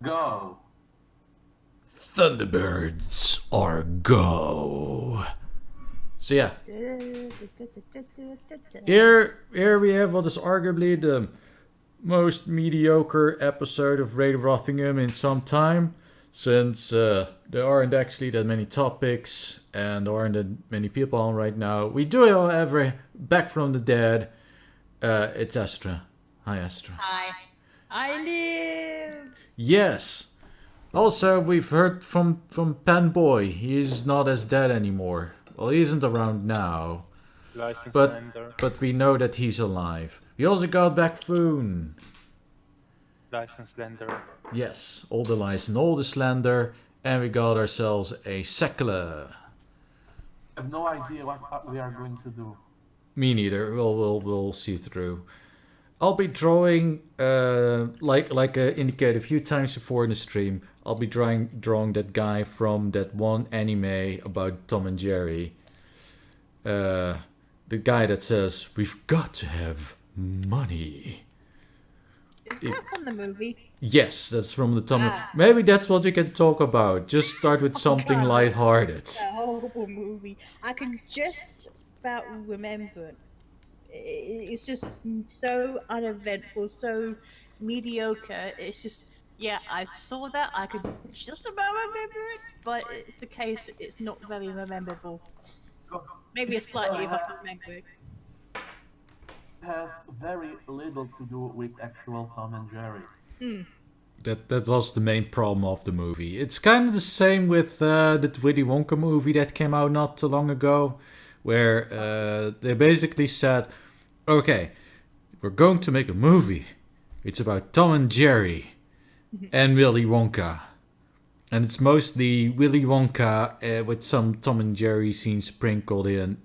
Go. Thunderbirds are go. So yeah, here we have what is arguably the most mediocre episode of Radio Rothingham in some time, since there aren't actually that many topics and there aren't that many people on right now. We do, however, back from the dead. It's Astra. Hi, Astra. Hi. I live. Yes. Also, we've heard from Panboy. He's not as dead anymore. Well, he isn't around now, License but lender. but we know that he's alive. We also got Bakphoon. License lender. Yes, all the lice and all the slender, and we got ourselves a Sekele. I have no idea what we are going to do. Me neither. We'll see through. I'll be drawing, like I indicated a few times before in the stream. I'll be drawing that guy from that one anime about Tom and Jerry. The guy that says, "We've got to have money." Is that from the movie? Yes, that's from the Tom. Ah. Maybe that's what we can talk about. Just start with something God. lighthearted. It's a horrible movie. I can just about remember it. It's just so uneventful, so mediocre. It's just, yeah, I saw that. I could just about remember it, but it's the case. It's not very memorable. Maybe it's slightly if I can remember it. Has very little to do with actual Tom and Jerry. That was the main problem of the movie. It's kind of the same with the Willy Wonka movie that came out not too long ago, where they basically said, "Okay, we're going to make a movie. It's about Tom and Jerry and Willy Wonka, and it's mostly Willy Wonka with some Tom and Jerry scenes sprinkled in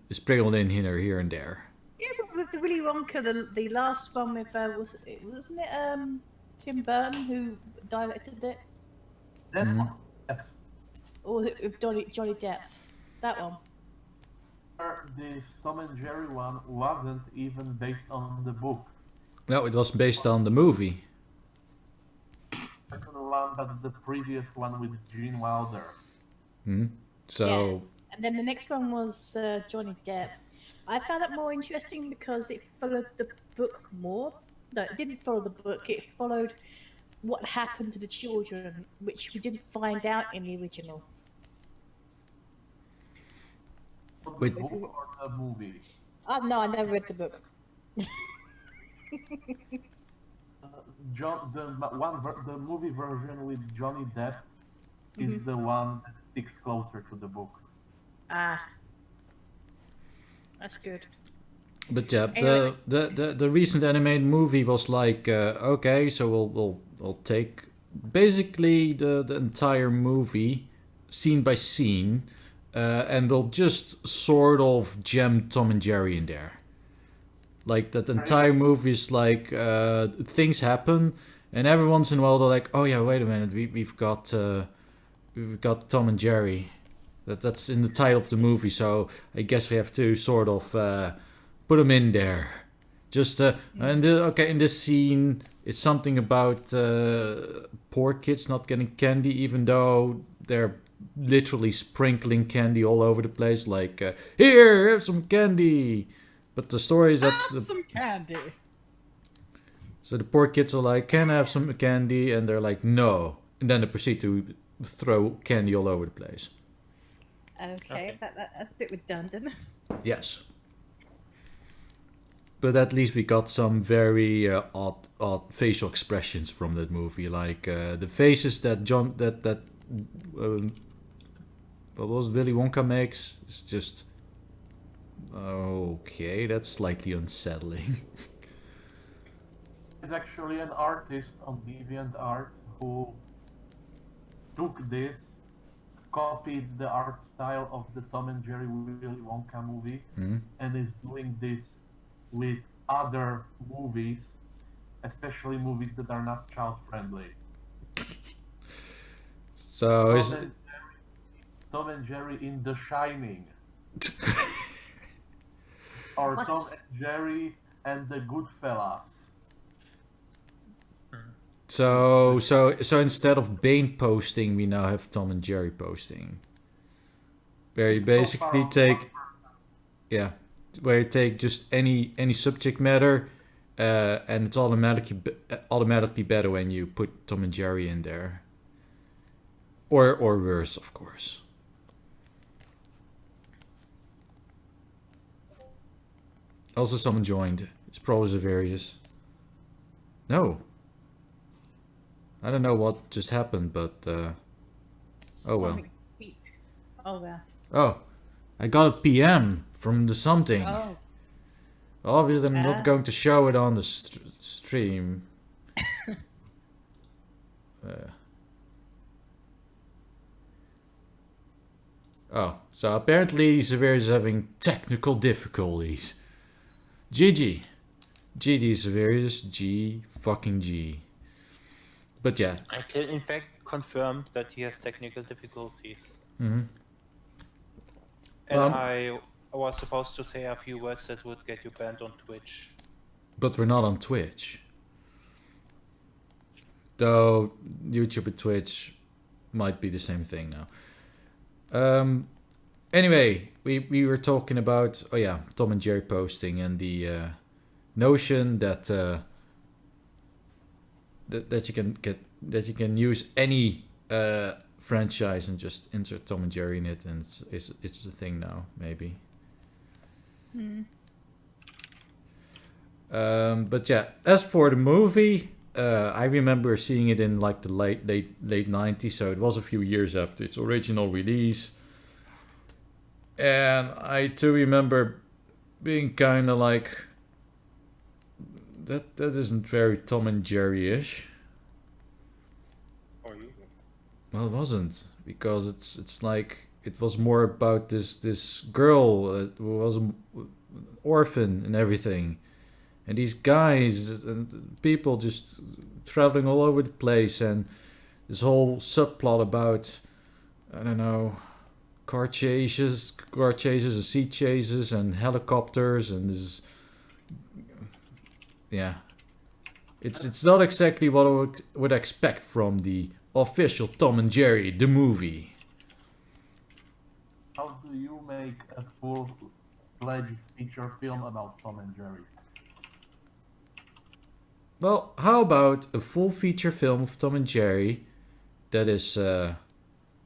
here and there." Yeah, but with the Willy Wonka, the last one with wasn't it Tim Burton who directed it, That one, yes. or was it with Johnny Depp? That one. This Tom and Jerry one wasn't even based on the book. No, it was based on the movie. Second one, but the previous one with Gene Wilder. So Yeah. And then the next one was Johnny Depp. I found it more interesting because it followed the book more. No, it didn't follow the book. It followed what happened to the children, which we didn't find out in the original. The Wait. book or the movie? Oh no, I never read the book. The movie version with Johnny Depp is the one that sticks closer to the book. Ah, that's good. But yeah, Anyway. the recent animated movie was like, okay, so we'll take basically the entire movie, scene by scene, and we'll just sort of jam Tom and Jerry in there. Like that entire movie is like things happen, and every once in a while they're like, oh yeah, wait a minute, we've got Tom and Jerry. That's in the title of the movie, so I guess we have to sort of put them in there. Just okay, in this scene, it's something about poor kids not getting candy, even though they're literally sprinkling candy all over the place. Like, here, have some candy. But the story is that Some candy. so the poor kids are like, can I have some candy? And they're like, no. And then they proceed to throw candy all over the place. Okay, that's a bit redundant. Yes. But at least we got some very odd facial expressions from that movie, like the faces that what was Willy Wonka makes. It's just okay. That's slightly unsettling. There's actually an artist on DeviantArt who took this, copied the art style of the Tom and Jerry Willy Wonka movie, and is doing this with other movies, especially movies that are not child friendly. So is Tom and Jerry in The Shining, or What? Tom and Jerry and the Goodfellas. So instead of Bane posting, we now have Tom and Jerry posting, where you basically where you take just any subject matter, and it's automatically better when you put Tom and Jerry in there, or worse, of course. Also, someone joined. It's probably Xaverius. No. I don't know what just happened, but oh well. Something beat. Oh well. Oh, I got a PM from the something. Oh. Obviously, I'm not going to show it on the stream. Oh, so apparently Xaverius is having technical difficulties. GG. GG Xaverius. G fucking G. But yeah. I can in fact confirm that he has technical difficulties. Mm-hmm. And I was supposed to say a few words that would get you banned on Twitch. But we're not on Twitch. Though YouTube and Twitch might be the same thing now. Anyway, we were talking about Tom and Jerry posting and the notion that that you can use any franchise and just insert Tom and Jerry in it, and it's a thing now, maybe. But yeah, as for the movie, I remember seeing it in like the late 90s, so it was a few years after its original release. And I too remember being kind of like, that isn't very Tom and Jerry-ish. Well, it wasn't, because it's like it was more about this girl who was an orphan and everything, and these guys and people just traveling all over the place, and this whole subplot about, I don't know, car chases and sea chases and helicopters, and this, yeah, it's not exactly what I would expect from the official Tom and Jerry the movie. How do you make a full-fledged feature film about Tom and Jerry? Well, how about a full feature film of Tom and Jerry that is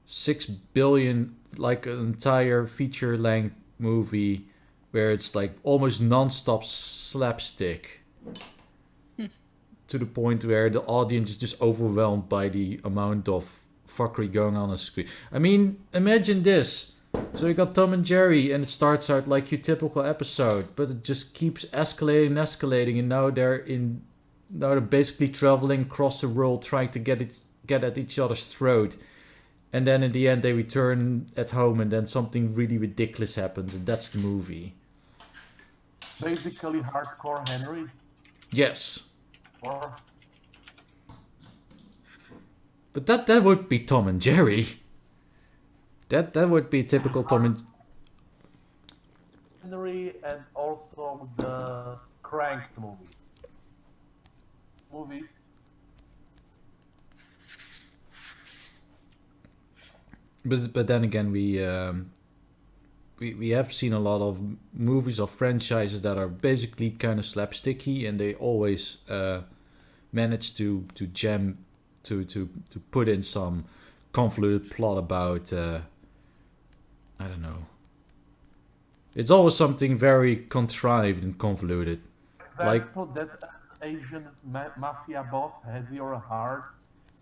6 billion, like an entire feature-length movie where it's like almost non-stop slapstick to the point where the audience is just overwhelmed by the amount of fuckery going on screen. I mean, imagine this. So you got Tom and Jerry, and it starts out like your typical episode, but it just keeps escalating, and now they're basically traveling across the world trying to get at each other's throat. And then in the end they return at home, and then something really ridiculous happens, and that's the movie. Basically Hardcore Henry? Yes. Or... But that would be Tom and Jerry. That would be typical Tom and Henry, and also the Crank movies. But then again, we have seen a lot of movies of franchises that are basically kind of slapsticky, and they always manage to jam to put in some convoluted plot about I don't know. It's always something very contrived and convoluted. Example, that Asian mafia boss has your heart,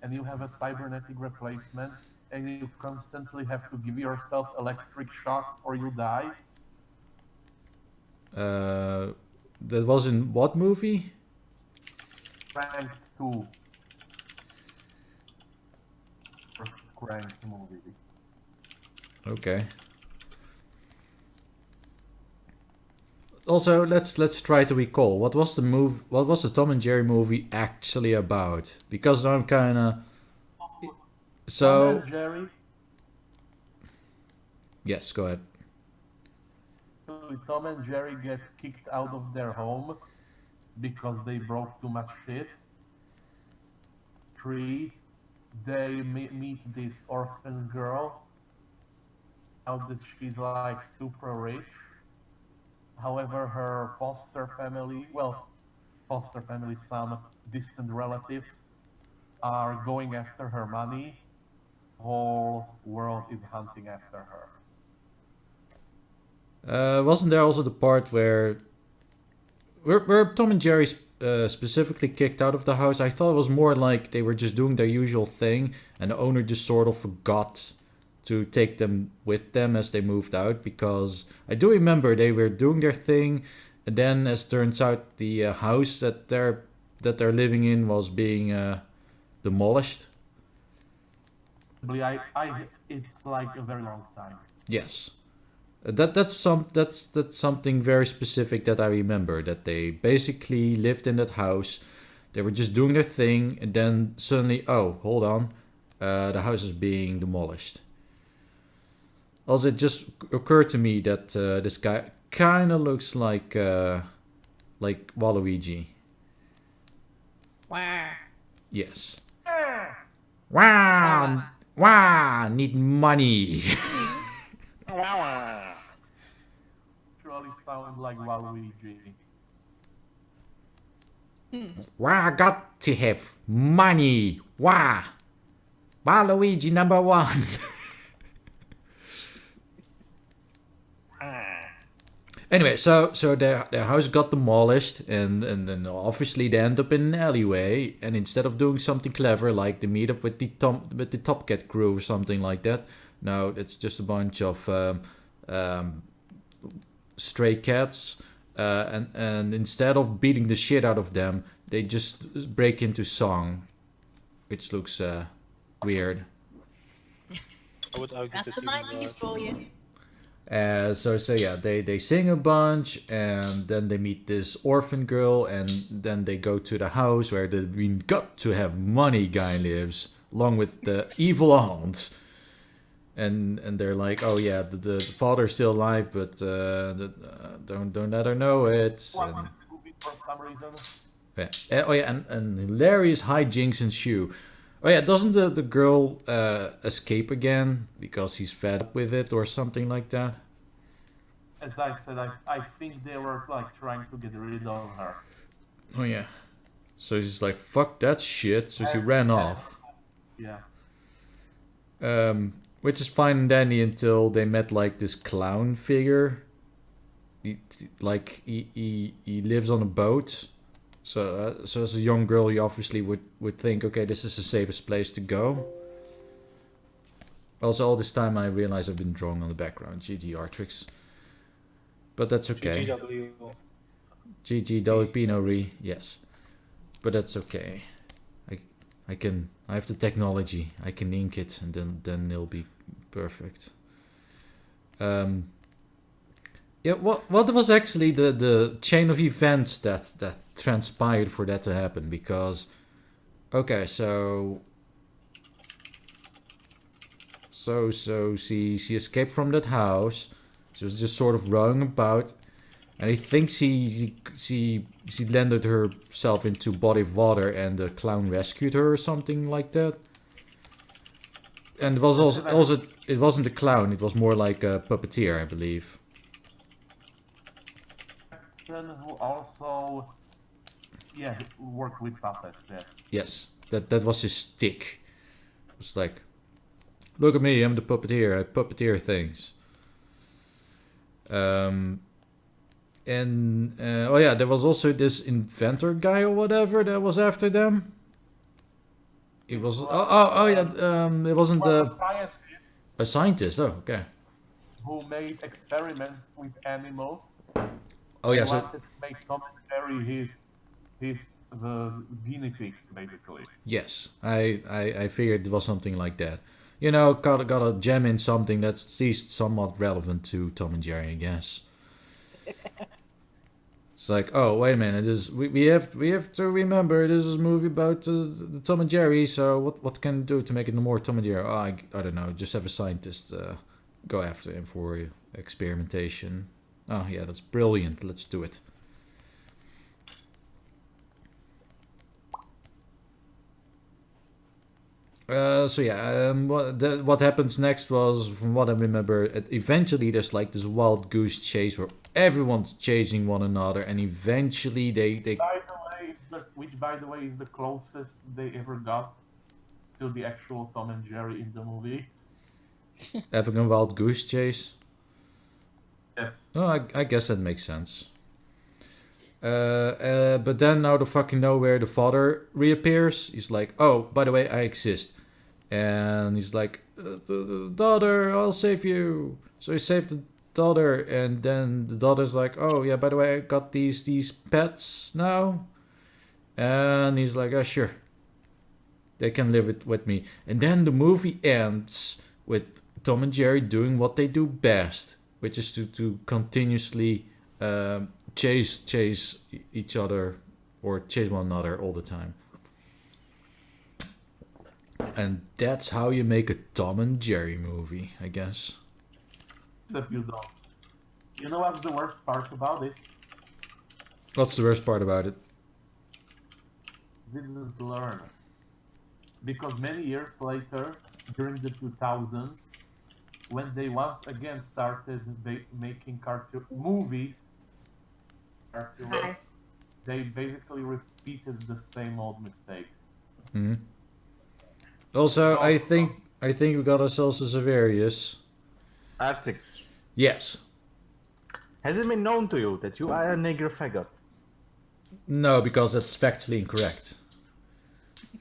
and you have a cybernetic replacement, and you constantly have to give yourself electric shocks or you die. That was in what movie? Crank 2. First Crank movie. Okay. Also, let's try to recall what was the Tom and Jerry movie actually about? Because I'm kind of Tom and Jerry. Yes, go ahead. Tom and Jerry get kicked out of their home because they broke too much shit. 3, they meet this orphan girl. Out that she's like super rich. However, her foster family, some distant relatives, are going after her money. Whole world is hunting after her. Wasn't there also the part where Tom and Jerry specifically kicked out of the house? I thought it was more like they were just doing their usual thing, and the owner just sort of forgot to take them with them as they moved out, because I do remember they were doing their thing, and then as turns out the house that they're living in was being demolished. It's like a very long time. Yes. That's something very specific that I remember, that they basically lived in that house. They were just doing their thing, and then suddenly, oh, hold on, the house is being demolished. Also, it just occurred to me that this guy kind of looks like Waluigi. Wow. Yes. Wow, need money. Truly sound like Waluigi. Wow, got to have money. Wow. Waluigi number 1. Anyway, so their house got demolished, and then obviously they end up in an alleyway, and instead of doing something clever like the meetup with the Top Cat crew or something like that, no, it's just a bunch of stray cats, and instead of beating the shit out of them, they just break into song, which looks weird. I would argue That's that the 90s for you. So yeah, they sing a bunch, and then they meet this orphan girl, and then they go to the house where the "we got to have money" guy lives, along with the evil aunt. And they're like, oh yeah, the father's still alive, but don't let her know it. And, For some reason. yeah. Oh yeah, and hilarious hijinks ensue. Oh yeah, doesn't the girl escape again because he's fed up with it or something like that? As I said, I think they were like trying to get rid of her. Oh yeah. So she's like, fuck that shit. So she ran off. Yeah. Which is fine and dandy until they met like this clown figure. He lives on a boat. So as a young girl, you obviously would think, okay, this is the safest place to go. Also, all this time I realize I've been drawing on the background. GG Artrix. But that's okay. GG Doipinori, yes. But that's okay. I have the technology. I can ink it, and then it'll be perfect. Yeah, what was actually the chain of events that transpired for that to happen? Because, okay, so she escaped from that house. She was just sort of running about, and I think she landed herself into a body of water, and the clown rescued her or something like that. And it was also it wasn't a clown. It was more like a puppeteer, I believe. Who also, yeah, worked with puppets. Yes, that was his stick. It was like, look at me, I'm the puppeteer. I puppeteer things. And oh yeah, there was also this inventor guy or whatever that was after them. It was it wasn't a scientist. Oh, okay. Who made experiments with animals. Oh yeah, He so wanted to make Tom and Jerry the guinea pigs, basically. yes, I figured it was something like that. You know, gotta jam in something that's at least somewhat relevant to Tom and Jerry, I guess. It's like, oh wait a minute, we have to remember this is a movie about the Tom and Jerry. So what can we do to make it more Tom and Jerry? Oh, I don't know, just have a scientist go after him for experimentation. Oh yeah, that's brilliant. Let's do it. What happens next was, from what I remember, eventually there's like this wild goose chase where everyone's chasing one another, and eventually they Which, by the way, is the closest they ever got to the actual Tom and Jerry in the movie. having a wild goose chase. Yes. Oh, I guess that makes sense. But then out of fucking nowhere, the father reappears. He's like, "Oh, by the way, I exist," and he's like, "Daughter, I'll save you." So he saved the daughter, and then the daughter's like, "Oh yeah, by the way, I got these pets now," and he's like, "Oh sure, they can live it with me." And then the movie ends with Tom and Jerry doing what they do best, which is to continuously chase each other or chase one another all the time. And that's how you make a Tom and Jerry movie, I guess. Except you don't. You know what's the worst part about it? What's the worst part about it? Didn't learn. Because many years later, during the 2000s, when they once again started making movies, they basically repeated the same old mistakes. Mm-hmm. Also, I think we got ourselves a Xaverius. Artrix. Yes. Has it been known to you that you are a nigger faggot? No, because that's factually incorrect.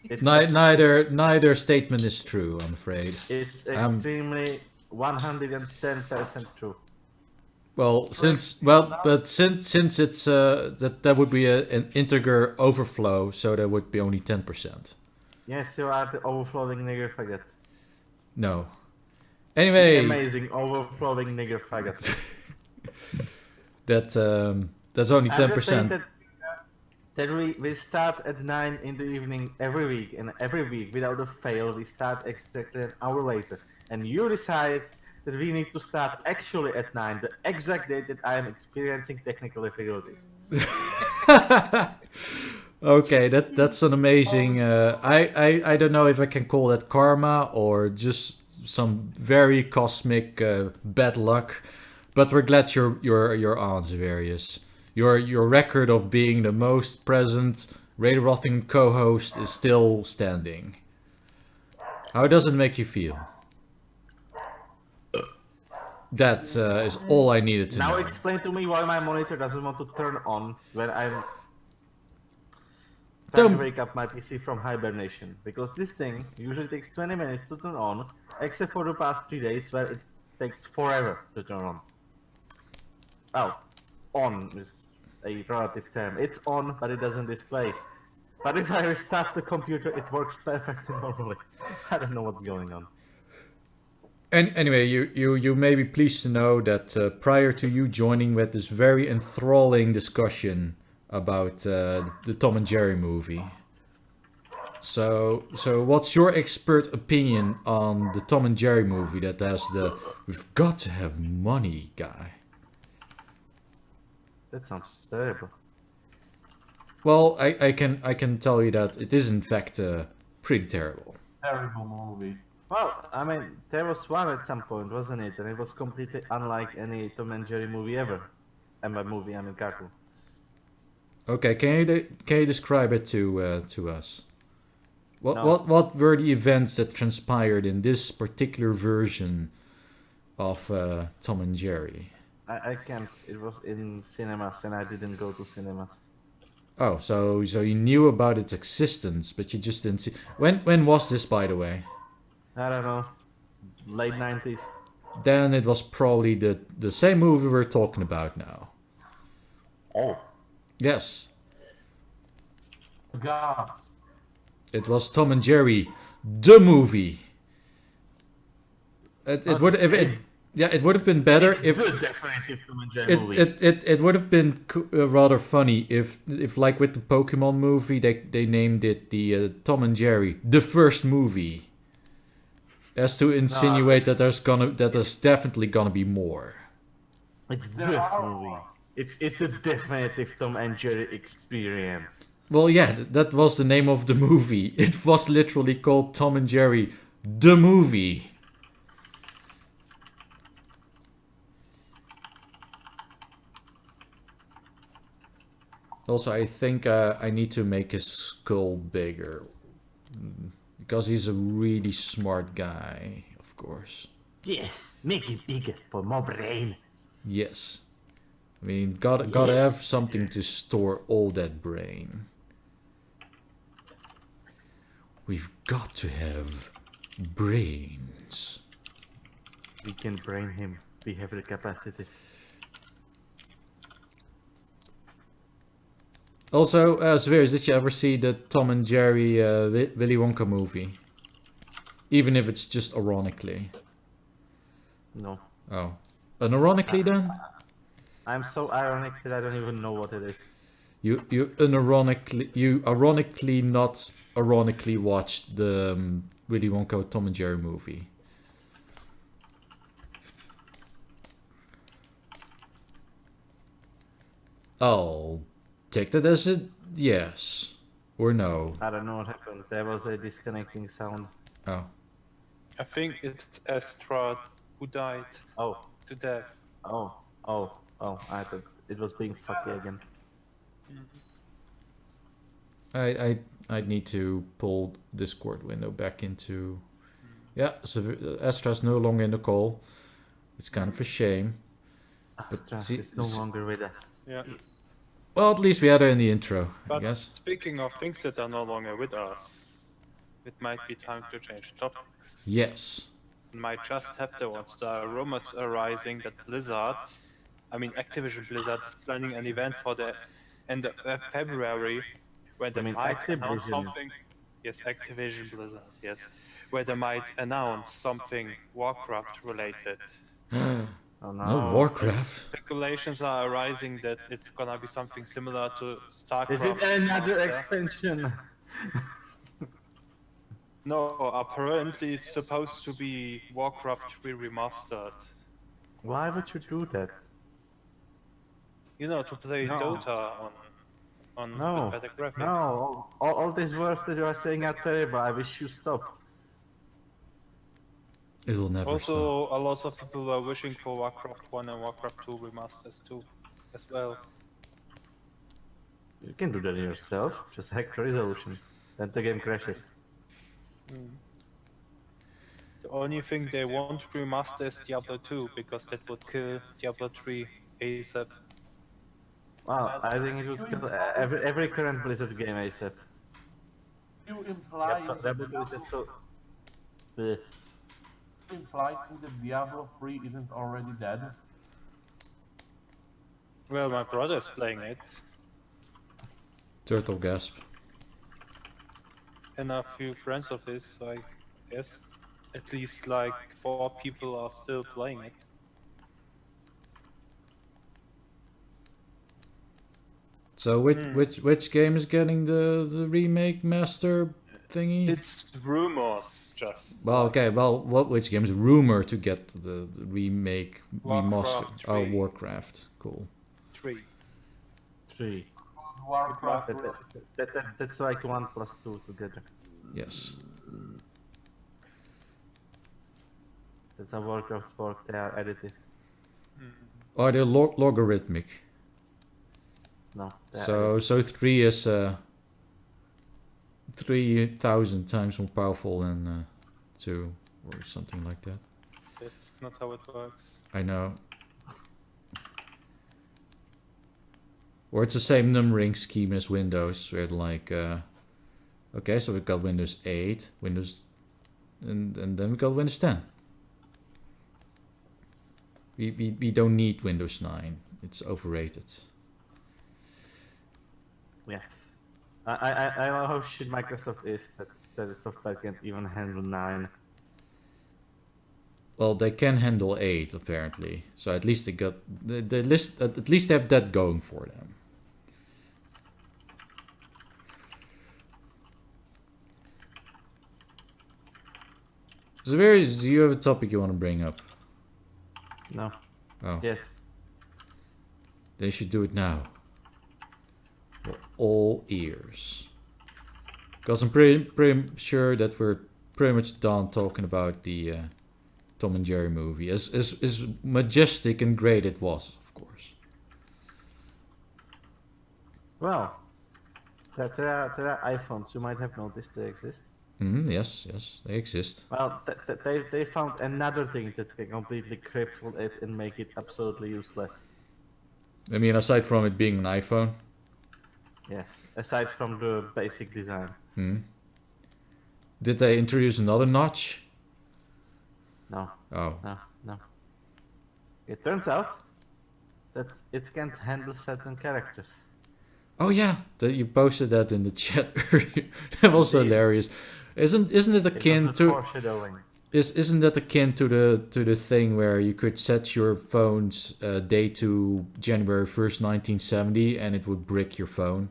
Neither statement is true, I'm afraid. It's extremely 110% true. Since it's that would be an integer overflow, so that would be only 10%. Yes, you are the overflowing nigger faggot. No. Anyway, the amazing overflowing nigger faggot. that's only 10%. That we start at 9 in the evening every week, and every week without a fail we start exactly an hour later. And you decide that we need to start actually at 9, the exact date that I am experiencing technical difficulties. Okay, that's an amazing. I don't know if I can call that karma or just some very cosmic bad luck, but we're glad you're on, Xaverius. Your record of being the most present Radio Rothingham co-host is still standing. How does it make you feel? That is all I needed to know. Now explain to me why my monitor doesn't want to turn on when I'm trying to wake up my PC from hibernation. Because this thing usually takes 20 minutes to turn on, except for the past 3 days where it takes forever to turn on. Oh, on is a relative term. It's on, but it doesn't display. But if I restart the computer, it works perfectly normally. I don't know what's going on. And anyway, you may be pleased to know that prior to you joining with this very enthralling discussion about the Tom and Jerry movie. So what's your expert opinion on the Tom and Jerry movie that has the "we've got to have money" guy? That sounds terrible. Well, I can tell you that it is in fact pretty terrible. Terrible movie. Well, I mean, there was one at some point, wasn't it? And it was completely unlike any Tom and Jerry movie ever. And by movie, I mean cartoon. Okay, can you describe it to us? No. What were the events that transpired in this particular version of Tom and Jerry? I can't. It was in cinemas, and I didn't go to cinemas. Oh, so you knew about its existence, but you just didn't see. When was this, by the way? I don't know. Late 90s. Then it was probably the same movie we're talking about now. Oh. Yes. God. It was Tom and Jerry, the movie. It would have been better if the definitive Tom and Jerry movie. it would have been rather funny if like with the Pokemon movie they named it the Tom and Jerry the first movie, as to insinuate that there's definitely gonna be more. It's the movie. It's the definitive Tom and Jerry experience. Well, yeah, that was the name of the movie. It was literally called Tom and Jerry, the movie. Also, I think I need to make his skull bigger. Because he's a really smart guy, of course. Yes, make it bigger for more brain. Yes. I mean, gotta have something to store all that brain. We've got to have brains. We can brain him. We have the capacity. Also, Xaverius, did you ever see the Tom and Jerry Willy Wonka movie? Even if it's just ironically. No. Oh. Unironically then? I'm so ironic that I don't even know what it is. You ironically not ironically watched the Willy Wonka Tom and Jerry movie. I'll take that as a yes or no. I don't know what happened. There was a disconnecting sound. Oh. I think it's Astra who died Oh. to death. Oh. I thought it was being fucky again. I need to pull Discord window back into. Yeah, so Astra's no longer in the call. It's kind of a shame. Astra see- is no longer with us. Yeah. Well, at least we had her in the intro, I But guess. speaking of things that are no longer with us, it might be time to change topics. Yes. It might just happen once there are rumors arising that Activision Blizzard is planning an event for the end of February where they You mean might announce Activision? something. Yes, Activision Blizzard, yes. Where they might announce something Warcraft related. Oh no. No Warcraft. Speculations are arising that it's gonna be something similar to StarCraft. Is it another Master. expansion? No, apparently it's supposed to be Warcraft 3 remastered. Why would you do that? You know, to play No. Dota on No. with better graphics. No. All these words that you are saying are terrible. I wish you stopped. It will never stop. Also, a lot of people are wishing for Warcraft 1 and Warcraft 2 remasters too, as well. You can do that yourself. Just hack the resolution. Then the game crashes. The only thing they won't remaster is Diablo 2, because that would kill Diablo 3 ASAP. Well, I think it would kill every current Blizzard game ASAP. You imply Diablo 2 is just so... Bleh. implying that Diablo 3 isn't already dead. Well, my brother's playing it, Turtle gasp. and a few friends of his, so I guess at least like 4 people are still playing it. So which game is getting the remake master thingy? It's rumors, just. Well, okay. Well, which game is rumor to get the remake remaster? Warcraft Oh, 3. Warcraft. Cool. 3. 3. Warcraft. That's like 1 plus 2 together. Yes. That's how Warcrafts work. They are additive. Are they logarithmic? No. They are So 3 is 3,000 times more powerful than 2 or something like that. That's not how it works. I know. Or it's the same numbering scheme as Windows, where like, okay, so we've got Windows 8, Windows, and then we got Windows 10. We don't need Windows 9. It's overrated. Yes. I know how shit Microsoft is that the software can't even handle 9. Well, they can handle 8 apparently, so at least they list at least have that going for them. So do you have a topic you want to bring up? No. Oh, Yes. they should do it now. We're all ears. Because I'm pretty sure that we're pretty much done talking about the Tom and Jerry movie. As majestic and great it was, of course. Well, there are iPhones. You might have noticed they exist. Yes, they exist. Well, they found another thing that can completely cripple it and make it absolutely useless. I mean, aside from it being an iPhone. Yes, aside from the basic design. Did they introduce another notch? No. Oh. No. It turns out that it can't handle certain characters. Oh yeah, you posted that in the chat earlier. That was hilarious. Isn't it akin to Foreshadowing. Isn't that akin to the thing where you could set your phone's date to January 1st, 1970, and it would brick your phone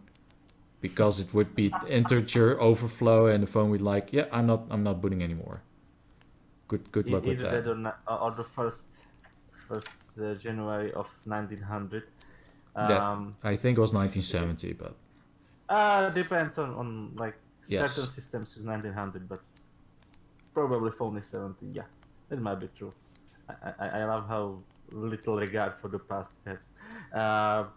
because it would be integer overflow, and the phone would like, yeah, I'm not booting anymore. Good luck with that. Either that or the first January of 1900. I think it was 1970, but Depends on like Yes. certain systems use 1900, but probably phone is 70. Yeah, it might be true. I love how little regard for the past we have.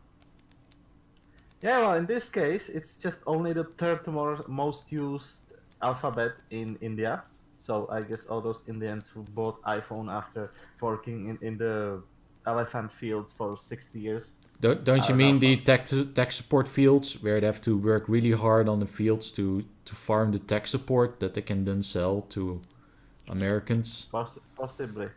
Yeah, well, in this case, it's just only the third most used alphabet in India. So I guess all those Indians who bought iPhone after working in the elephant fields for 60 years. Don't you mean the tech support fields where they have to work really hard on the fields to farm the tech support that they can then sell to Americans? Possibly.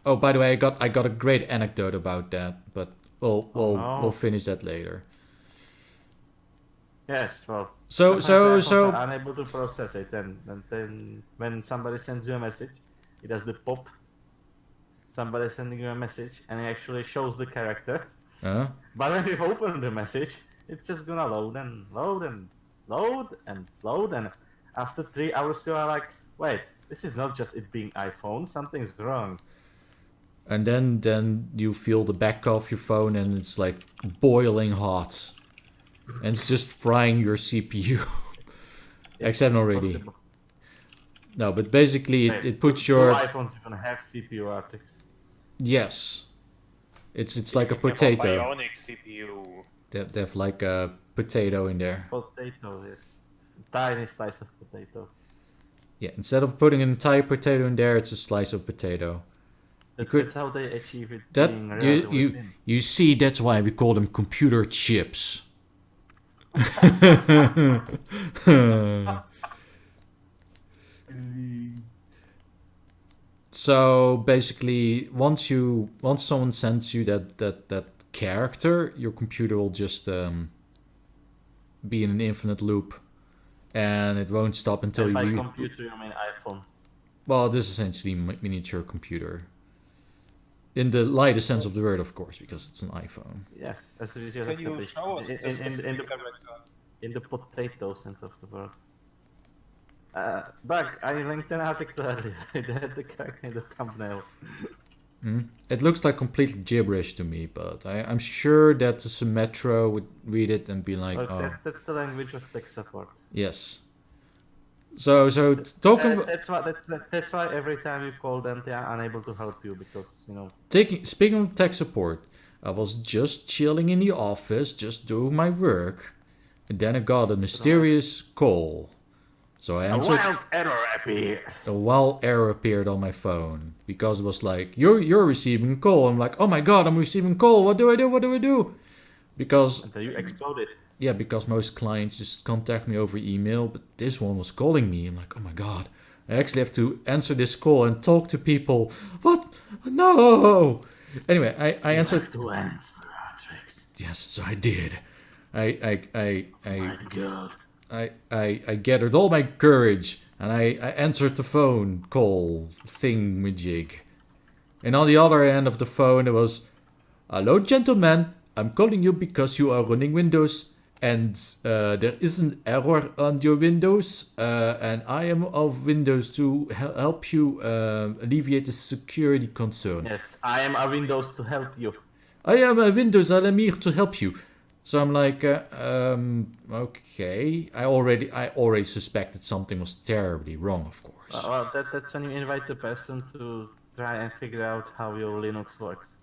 Oh, by the way, I got a great anecdote about that, but we'll finish that later. Yes, well. So are unable to process it, and then when somebody sends you a message, it does the pop. Somebody sending you a message, and it actually shows the character. But when you open the message, it's just gonna load and load and load and load, and after 3 hours you are like, wait, this is not just it being iPhone, something's wrong. And then you feel the back of your phone and it's like boiling hot. And it's just frying your CPU. Except not really. Possible. No, but basically it puts your... All iPhones are gonna have CPU Artrix. Yes. It's like a You have potato. Bionic CPU. They have like a potato in there. Potato, yes. Tiny slice of potato. Yeah, instead of putting an entire potato in there, it's a slice of potato. That's how they achieve it being relatively You see, that's why we call them computer chips. So basically, once someone sends you that character, your computer will just be in an infinite loop, and it won't stop until And by you. computer, you mean iPhone. Well, this is essentially miniature computer. In the lightest sense of the word, of course, because it's an iPhone. Yes, as it is Can you established. show us In the potato sense of the word. Doug, I linked an article earlier. It had the character in the thumbnail. It looks like complete gibberish to me, but I'm sure that the Symmetra would read it and be like, Well, "Oh, that's the language of tech support. yes." So talking. That's why every time you call them, they are unable to help you because Speaking of tech support, I was just chilling in the office, just doing my work, and then I got a mysterious call. So I answered. A wild error appeared on my phone because it was like, "You're receiving a call." I'm like, "Oh my god, I'm receiving a call. What do I do? What do I do?" Because Until you exploded. yeah, because most clients just contact me over email, but this one was calling me. I'm like, "Oh my god, I actually have to answer this call and talk to people." What? No. Anyway, I answered. You have to answer, Artrix. Yes, so I did. My God. I gathered all my courage and I answered the phone call thingamajig. And on the other end of the phone it was, "Hello gentlemen, I'm calling you because you are running Windows and there is an error on your Windows and I am of Windows to help you alleviate the security concern." Yes, I am a Windows to help you. "I am a Windows, I'm here to help you. So I'm like, okay. I already suspected something was terribly wrong, of course. Well, that's when you invite the person to try and figure out how your Linux works.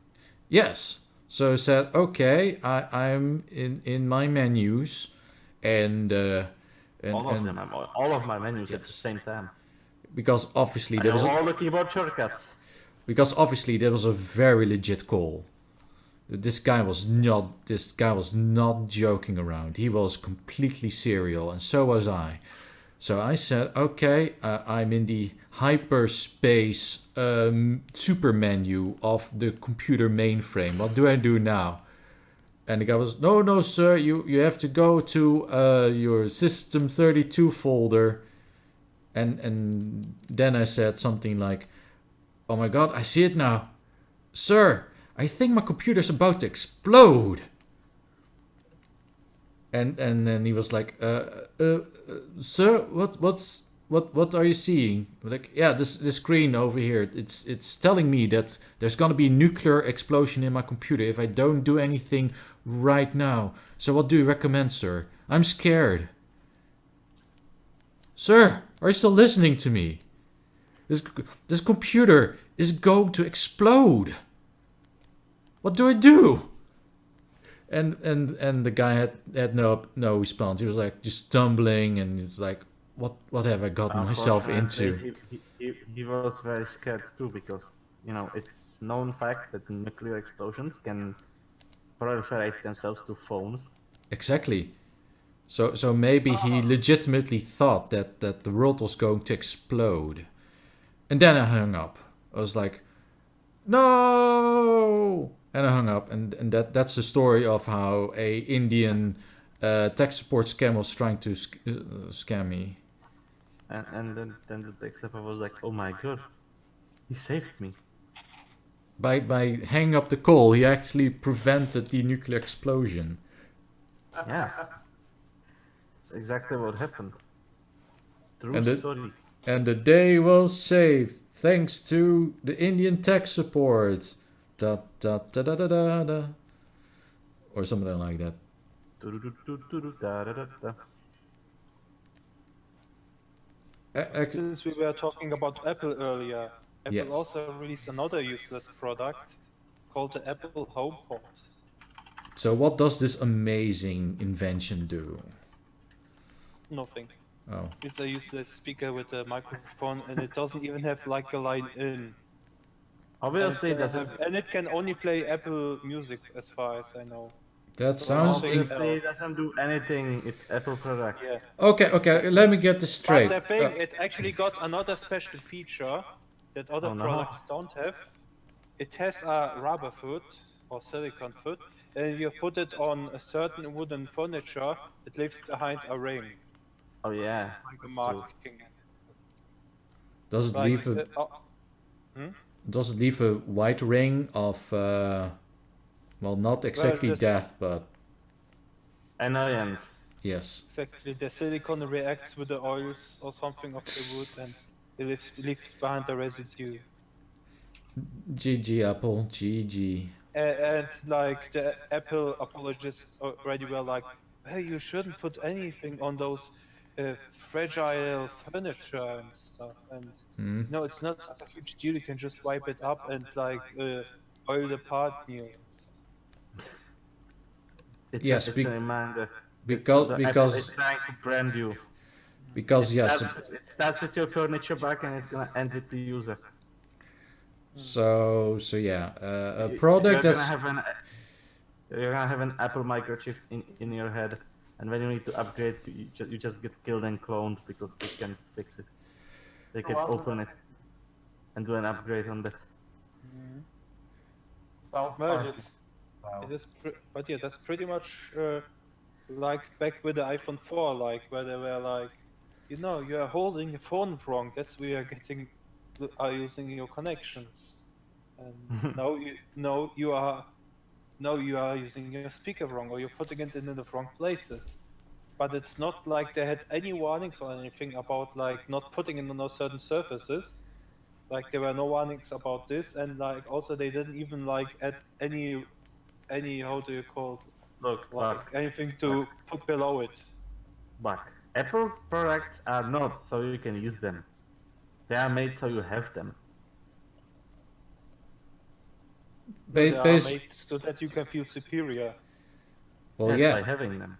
Yes. So I said, okay, I'm in my menus, and All of my menus at the Yes. same time. because obviously And there was all the keyboard shortcuts. there was a very legit call. This guy was not joking around. He was completely serial, and so was I. So I said, okay, I'm in the hyperspace super menu of the computer mainframe. What do I do now? And the guy was, no, sir, you have to go to your System32 folder. And then I said something like, oh my god, I see it now. Sir, I think my computer's about to explode. And then he was like, sir, what are you seeing? Like, yeah, this screen over here, it's telling me that there's gonna be a nuclear explosion in my computer if I don't do anything right now. So what do you recommend, sir? I'm scared. Sir, are you still listening to me? This computer is going to explode. What do I do? And the guy had no response. He was like just stumbling, and he was like, what have I gotten myself into? He was very scared too, because it's known fact that nuclear explosions can proliferate themselves to phones. Exactly. So maybe he legitimately thought that the world was going to explode. And then I hung up. I was like, no! And I hung up. And that's the story of how a Indian tech support scam was trying to scam me. And then the tech support was like, oh my god, he saved me. By hanging up the call, he actually prevented the nuclear explosion. Yeah. That's exactly what happened. True story. And the day was saved thanks to the Indian tech support. Da da da da da da da. Or something like that. Since we were talking about Apple earlier, Apple Yes. also released another useless product called the Apple HomePod. So what does this amazing invention do? Nothing. Oh. It's a useless speaker with a microphone, and it doesn't even have like a line in. Obviously, it doesn't. And it can only play Apple Music, as far as I know. That sounds... Obviously, it doesn't do anything. It's Apple product. Yeah. Okay, let me get this straight. But the thing, it actually got another special feature that other products don't have. It has a rubber foot, or silicone foot, and if you put it on a certain wooden furniture, it leaves behind a ring. Oh yeah, Like a marking. Does it leave a... Does it leave a white ring of, well, not exactly death, but... Annoyance. Yes. Exactly, the silicone reacts with the oils or something of the wood, and it leaves behind the residue. GG Apple, GG. And like the Apple apologists already were like, hey, you shouldn't put anything on those fragile furniture and stuff. And no, it's not such a huge deal. You can just wipe it up and like oil the part new. It's Yes, a reminder. because Apple is trying to brand you. Because yes. It starts with your furniture bag and it's gonna end with the user. So yeah, a product that's... You're gonna have an Apple microchip in your head, and when you need to upgrade, you just get killed and cloned because they can't fix it. They can open it and do an upgrade on that. Well, it is but yeah, that's pretty much like back with the iPhone 4, like where they were like, you are holding your phone wrong. That's where you're are using your connections, and now you are using your speaker wrong, or you're putting it in the wrong places. But it's not like they had any warnings or anything about like not putting it on certain surfaces. Like there were no warnings about this, and like also they didn't even like add any how do you call it? Look, like anything to put below it. but Apple products are not so you can use them. They are made so you have them. They are made so that you can feel superior. Well, Yes, by having them.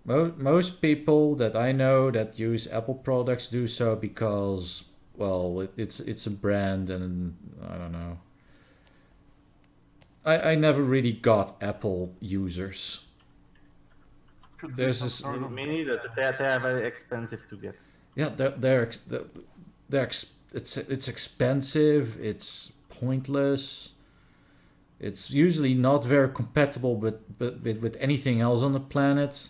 Most people that I know that use Apple products do so because, well, it's a brand, and I don't know. I never really got Apple users. There's this. Me neither. They are very expensive to get. Yeah, it's expensive. It's pointless. It's usually not very compatible with anything else on the planet.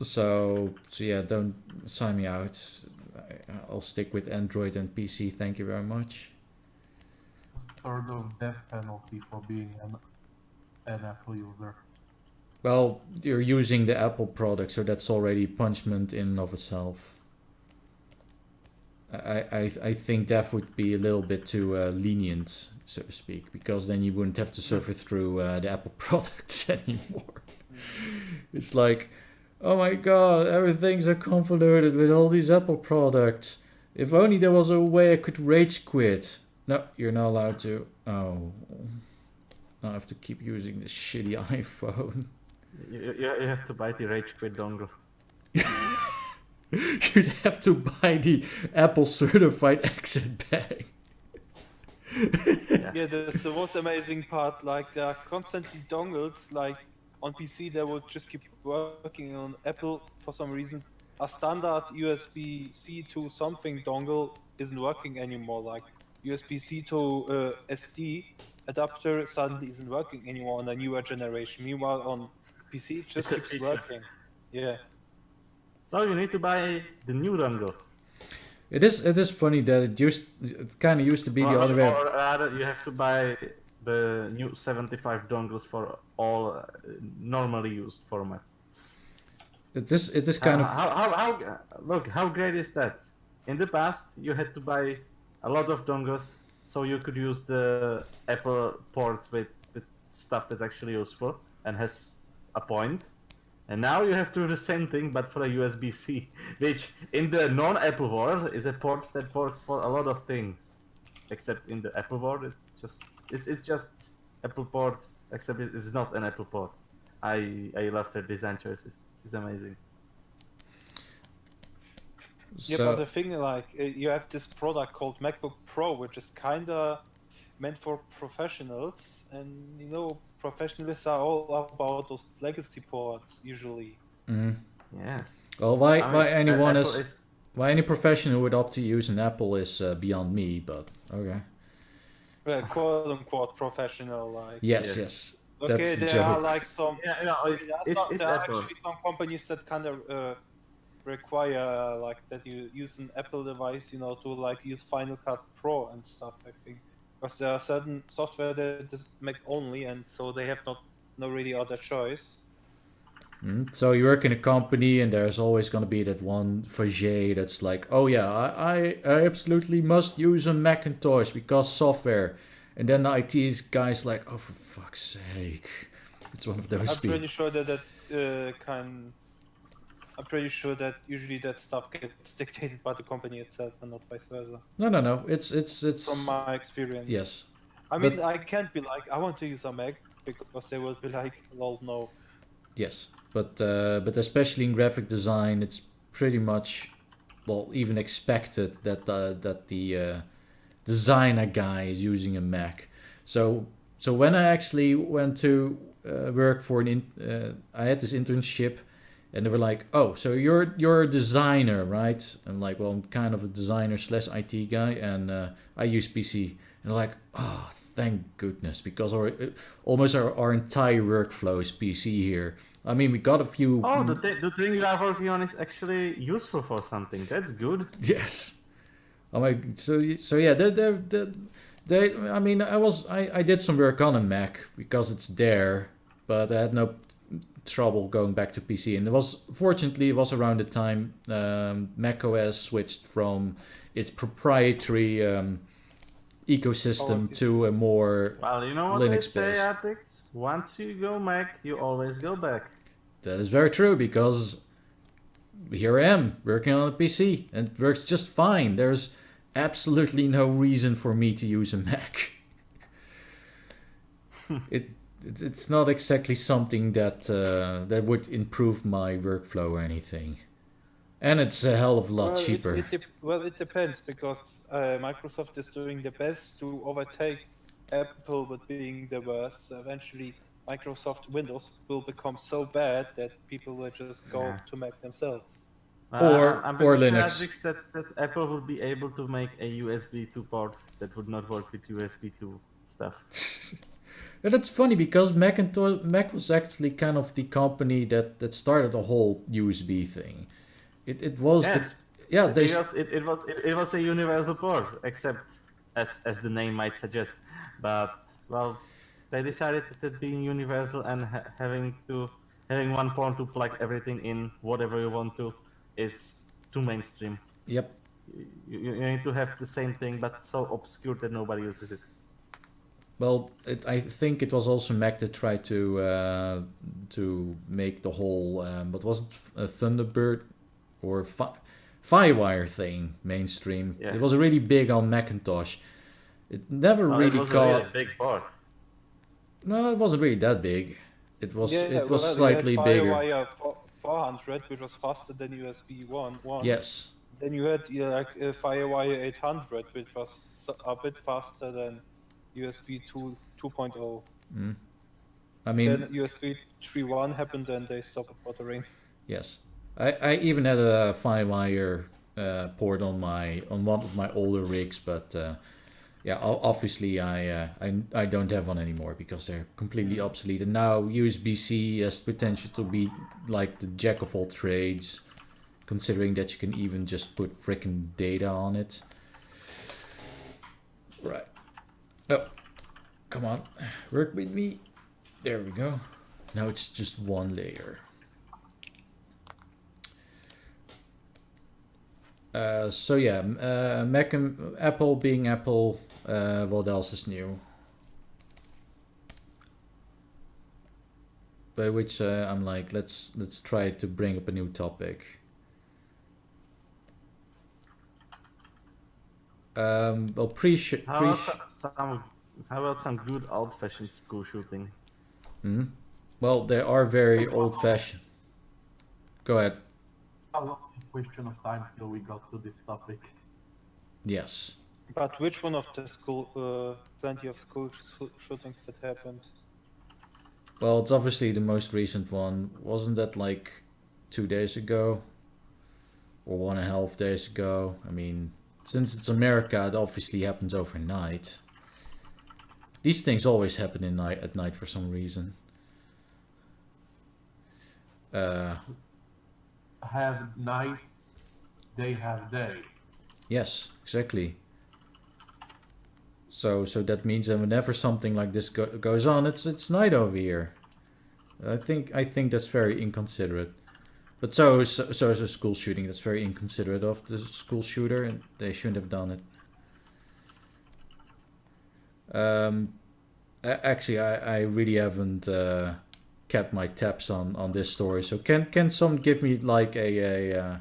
So yeah, don't sign me out. I'll stick with Android and PC. Thank you very much. Sort of death penalty for being an Apple user. Well, you're using the Apple product, so that's already punishment in and of itself. I think that would be a little bit too lenient, so to speak, because then you wouldn't have to suffer through the Apple products anymore. It's like, oh my god, everything's so convoluted with all these Apple products. If only there was a way I could rage quit. No, you're not allowed to. Oh, I have to keep using this shitty iPhone. You have to buy the Rage Quit dongle. You'd have to buy the Apple certified exit bag. Yeah, that's the most amazing part. Like, there are constantly dongles. Like, on PC, they would just keep working. On Apple, for some reason, a standard USB-C to something dongle isn't working anymore. Like, USB-C to SD adapter suddenly isn't working anymore on a newer generation. Meanwhile, on PC, it just keeps working. Yeah. So you need to buy the new dongle. It is funny that it kind of used to be the other way. Or rather, you have to buy the new 75 dongles for all normally used formats. It is kind of. Look, how great is that? In the past, you had to buy a lot of dongles so you could use the Apple port with stuff that's actually useful and has a point. And now you have to do the same thing, but for a USB-C, which in the non-Apple world is a port that works for a lot of things. Except in the Apple world, it's just Apple port, except it's not an Apple port. I love their design choices. This is amazing. Yeah, but the thing, like, you have this product called MacBook Pro, which is kinda meant for professionals, and you know, professionals are all about those legacy ports usually. Yes. Well, why any professional would opt to use an Apple is beyond me, but okay. Well, quote unquote professional, like. Yes. That's Okay, the there joke. are like some. Yeah, no, it's are Apple. actually some companies that kind of require like that you use an Apple device, you know, to like use Final Cut Pro and stuff. I think because there are certain software that is Mac only, and so they have no really other choice. So you work in a company, and there's always going to be that one Faget that's like, oh yeah, I absolutely must use a Macintosh because software. And then the IT guy's like, oh, for fuck's sake. It's one of those people. I'm pretty sure that usually that stuff gets dictated by the company itself and not vice versa. No. It's from my experience. Yes. I mean, I can't be like, I want to use a Mac because they will be like, lol, no. Yes, but especially in graphic design, it's pretty much, well, even expected that the designer guy is using a Mac. So when I actually went to work for I had this internship, and they were like, oh, so you're a designer, right? I'm like, well, I'm kind of a designer / IT guy, and I use PC. And they're like, oh, thank goodness, because almost our entire workflow is PC here. I mean, we got a few. Oh, the thing you are working on is actually useful for something. That's good. Yes. Oh my. So yeah, they. I mean, I did some work on a Mac because it's there, but I had no trouble going back to PC. And fortunately it was around the time Mac OS switched from its proprietary ecosystem to a more Well, you know what Linux they say, based. Artrix? Once you go Mac, you always go back. That is very true, because here I am working on a PC and it works just fine. There's absolutely no reason for me to use a Mac. It's not exactly something that that would improve my workflow or anything. And it's a hell of a lot cheaper. It depends, because Microsoft is doing the best to overtake Apple with being the worst. So eventually, Microsoft Windows will become so bad that people will just go to Mac themselves. I'm Or pretty Linux. sure, Artrix, that Apple would be able to make a USB 2 port that would not work with USB 2 stuff. And it's funny because Mac was actually kind of the company that started the whole USB thing. It was because it was a universal port, except as the name might suggest. But well, they decided that being universal and having one port to plug everything in whatever you want to is too mainstream. Yep. You need to have the same thing, but so obscure that nobody uses it. Well, I think it was also Mac that tried to make the whole what was it, a Thunderbird or Firewire thing mainstream. Yes. It was really big on Macintosh. It never really it was caught. a really big port. No, it wasn't really that big. It was Well, slightly you had bigger. Firewire 400, which was faster than USB 1. Yes. Then you had Firewire 800, which was a bit faster than USB 2.0. I mean, Then USB 3.1 happened and they stopped bothering. yes. I even had a Firewire port on one of my older rigs, but obviously I don't have one anymore because they're completely obsolete. And now USB-C has potential to be like the jack of all trades, considering that you can even just put frickin' data on it. Right. Oh, come on, work with me. There we go. Now it's just one layer. Mac and Apple being Apple. What else is new? By which I'm like, let's try to bring up a new topic. Well, How about some good old-fashioned school shooting? Well, they are very old-fashioned. Go ahead. A question of time till we got to this topic. Yes. But which one of the plenty of school shootings that happened? Well, it's obviously the most recent one. Wasn't that like 2 days ago? Or 1.5 days ago? I mean, since it's America, it obviously happens overnight. These things always happen at night for some reason. Have night, they have day. Yes, exactly. So that means that whenever something like this goes on, it's night over here. I think that's very inconsiderate. But so is a school shooting. That's very inconsiderate of the school shooter, and they shouldn't have done it. Actually, I really haven't kept my tabs on this story. So can someone give me like a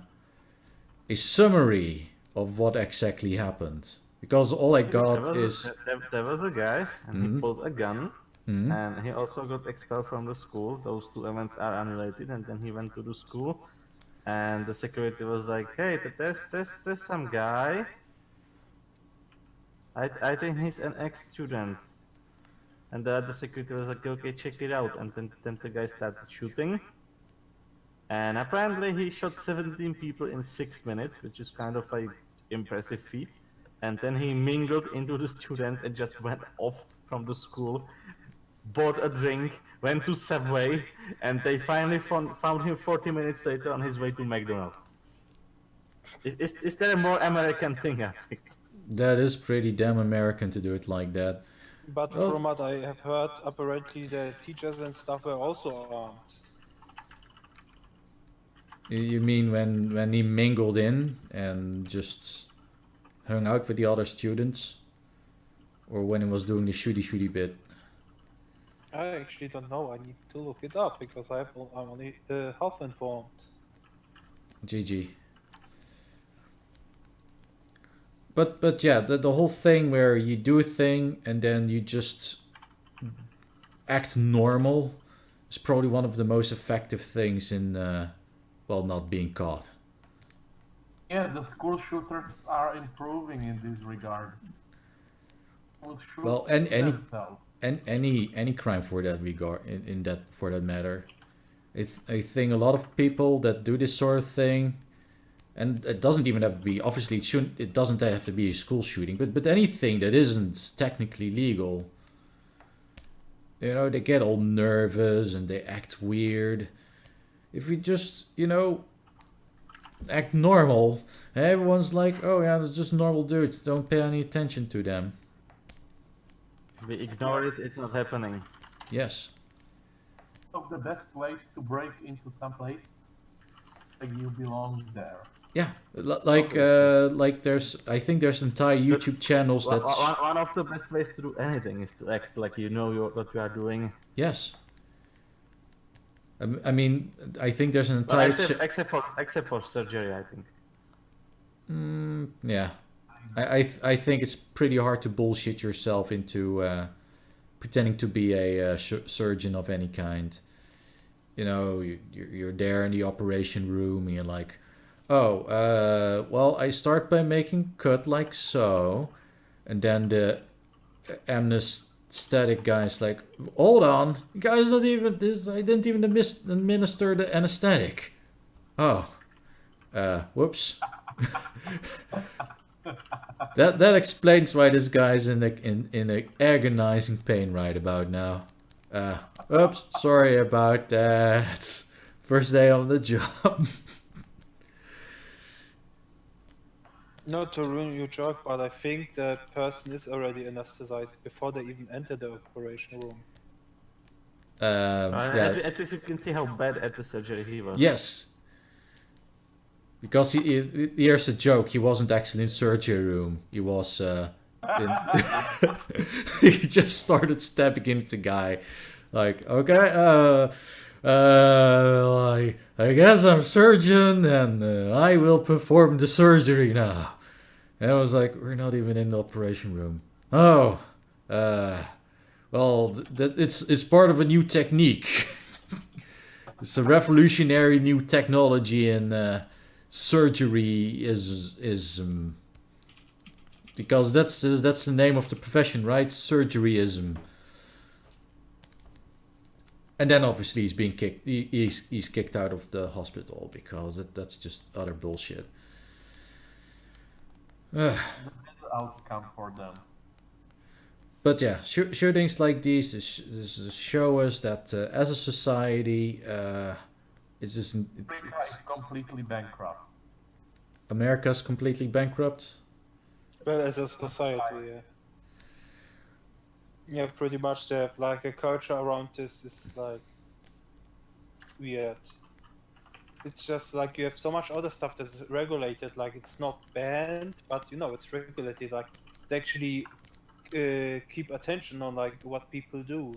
summary of what exactly happened? Because all I got is there was a guy and he pulled a gun and he also got expelled from the school. Those two events are unrelated, and then he went to the school and the security was like, "Hey, there's some guy. I think he's an ex-student." And the security was like, "Okay, check it out." And then the guy started shooting. And apparently he shot 17 people in 6 minutes, which is kind of a impressive feat. And then he mingled into the students and just went off from the school, bought a drink, went to Subway, and they finally found him 40 minutes later on his way to McDonald's. Is there a more American thing, I think? That is pretty damn American to do it like that. But from what I have heard, apparently the teachers and stuff were also armed. You mean when he mingled in and just hung out with the other students? or when he was doing the shooty bit. I actually don't know. I need to look it up because I'm only half informed. GG. But yeah, the whole thing where you do a thing and then you just act normal is probably one of the most effective things in, well, not being caught. Yeah, the school shooters are improving in this regard. Well, and any crime for that regard, in that for that matter. I think a lot of people that do this sort of thing, and it doesn't even have to be, obviously it doesn't have to be a school shooting, but anything that isn't technically legal, you know, they get all nervous and they act weird. If you just, you know, act normal, everyone's like, oh yeah, it's just normal dudes, don't pay any attention to them. We ignore it, it's not happening. Yes. Of the best ways to break into some place, like you belong there. Yeah, like there's, I think there's entire YouTube channels that. One of the best ways to do anything is to act like you know what you are doing. Yes. I mean, I think there's an Well, entire. except for surgery, I think. Yeah, I think it's pretty hard to bullshit yourself into pretending to be a surgeon of any kind. You know, you're there in the operation room and you're like, oh, well, I start by making cut like so, and then the anesthetic guy's like, hold on, you guys not even this. I didn't even administer the anesthetic. Oh, whoops. That explains why this guy's in a agonizing pain right about now. Oops, sorry about that. First day on the job. Not to ruin your joke, but I think the person is already anesthetized before they even enter the operation room. Yeah. At least you can see how bad at the surgery he was. Yes. Because here's a joke. He wasn't actually in surgery room. He was. He just started stabbing into the guy. Like, okay, I guess I'm a surgeon and I will perform the surgery now. And I was like, we're not even in the operation room. Oh, well, it's part of a new technique. It's a revolutionary new technology in surgery is because that's the name of the profession, right? Surgeryism. And then obviously he's being kicked. He's kicked out of the hospital because that's just utter bullshit. The outcome for them. But yeah, shootings like these show us that as a society, it's just America is completely bankrupt. America's completely bankrupt. Well, as a society, yeah. Yeah, pretty much. The like the culture around this is like weird. It's just like you have so much other stuff that's regulated. Like it's not banned, but you know it's regulated. Like they actually keep attention on like what people do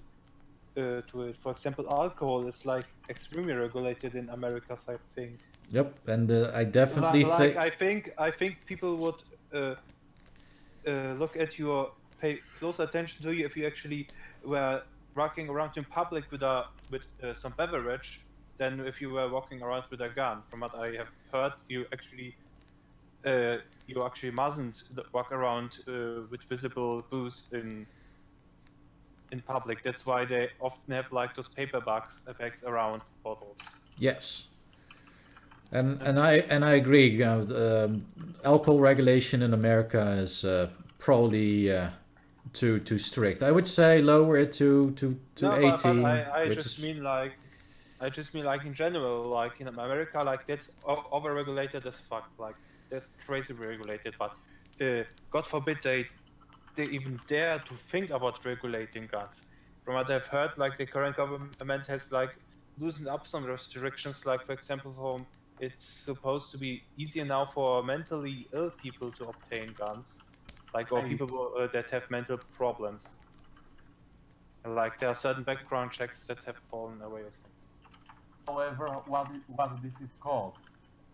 to it. For example, alcohol is like extremely regulated in America, I think. Yep, and I definitely think I think people would look at you or pay close attention to you if you actually were walking around in public with some beverage than if you were walking around with a gun. From what I have heard, you actually mustn't walk around with visible booze in public. That's why they often have like those paper bags around bottles. Yes. And I agree. Alcohol regulation in America is probably too strict. I would say lower it to 18. I just mean like in general, like in America, like that's over-regulated as fuck. Like that's crazy regulated. But God forbid they even dare to think about regulating guns. From what I've heard, like the current government has like loosened up some restrictions. Like for example, it's supposed to be easier now for mentally ill people to obtain guns. like or people that have mental problems. Like there are certain background checks that have fallen away or something. However, what this is called?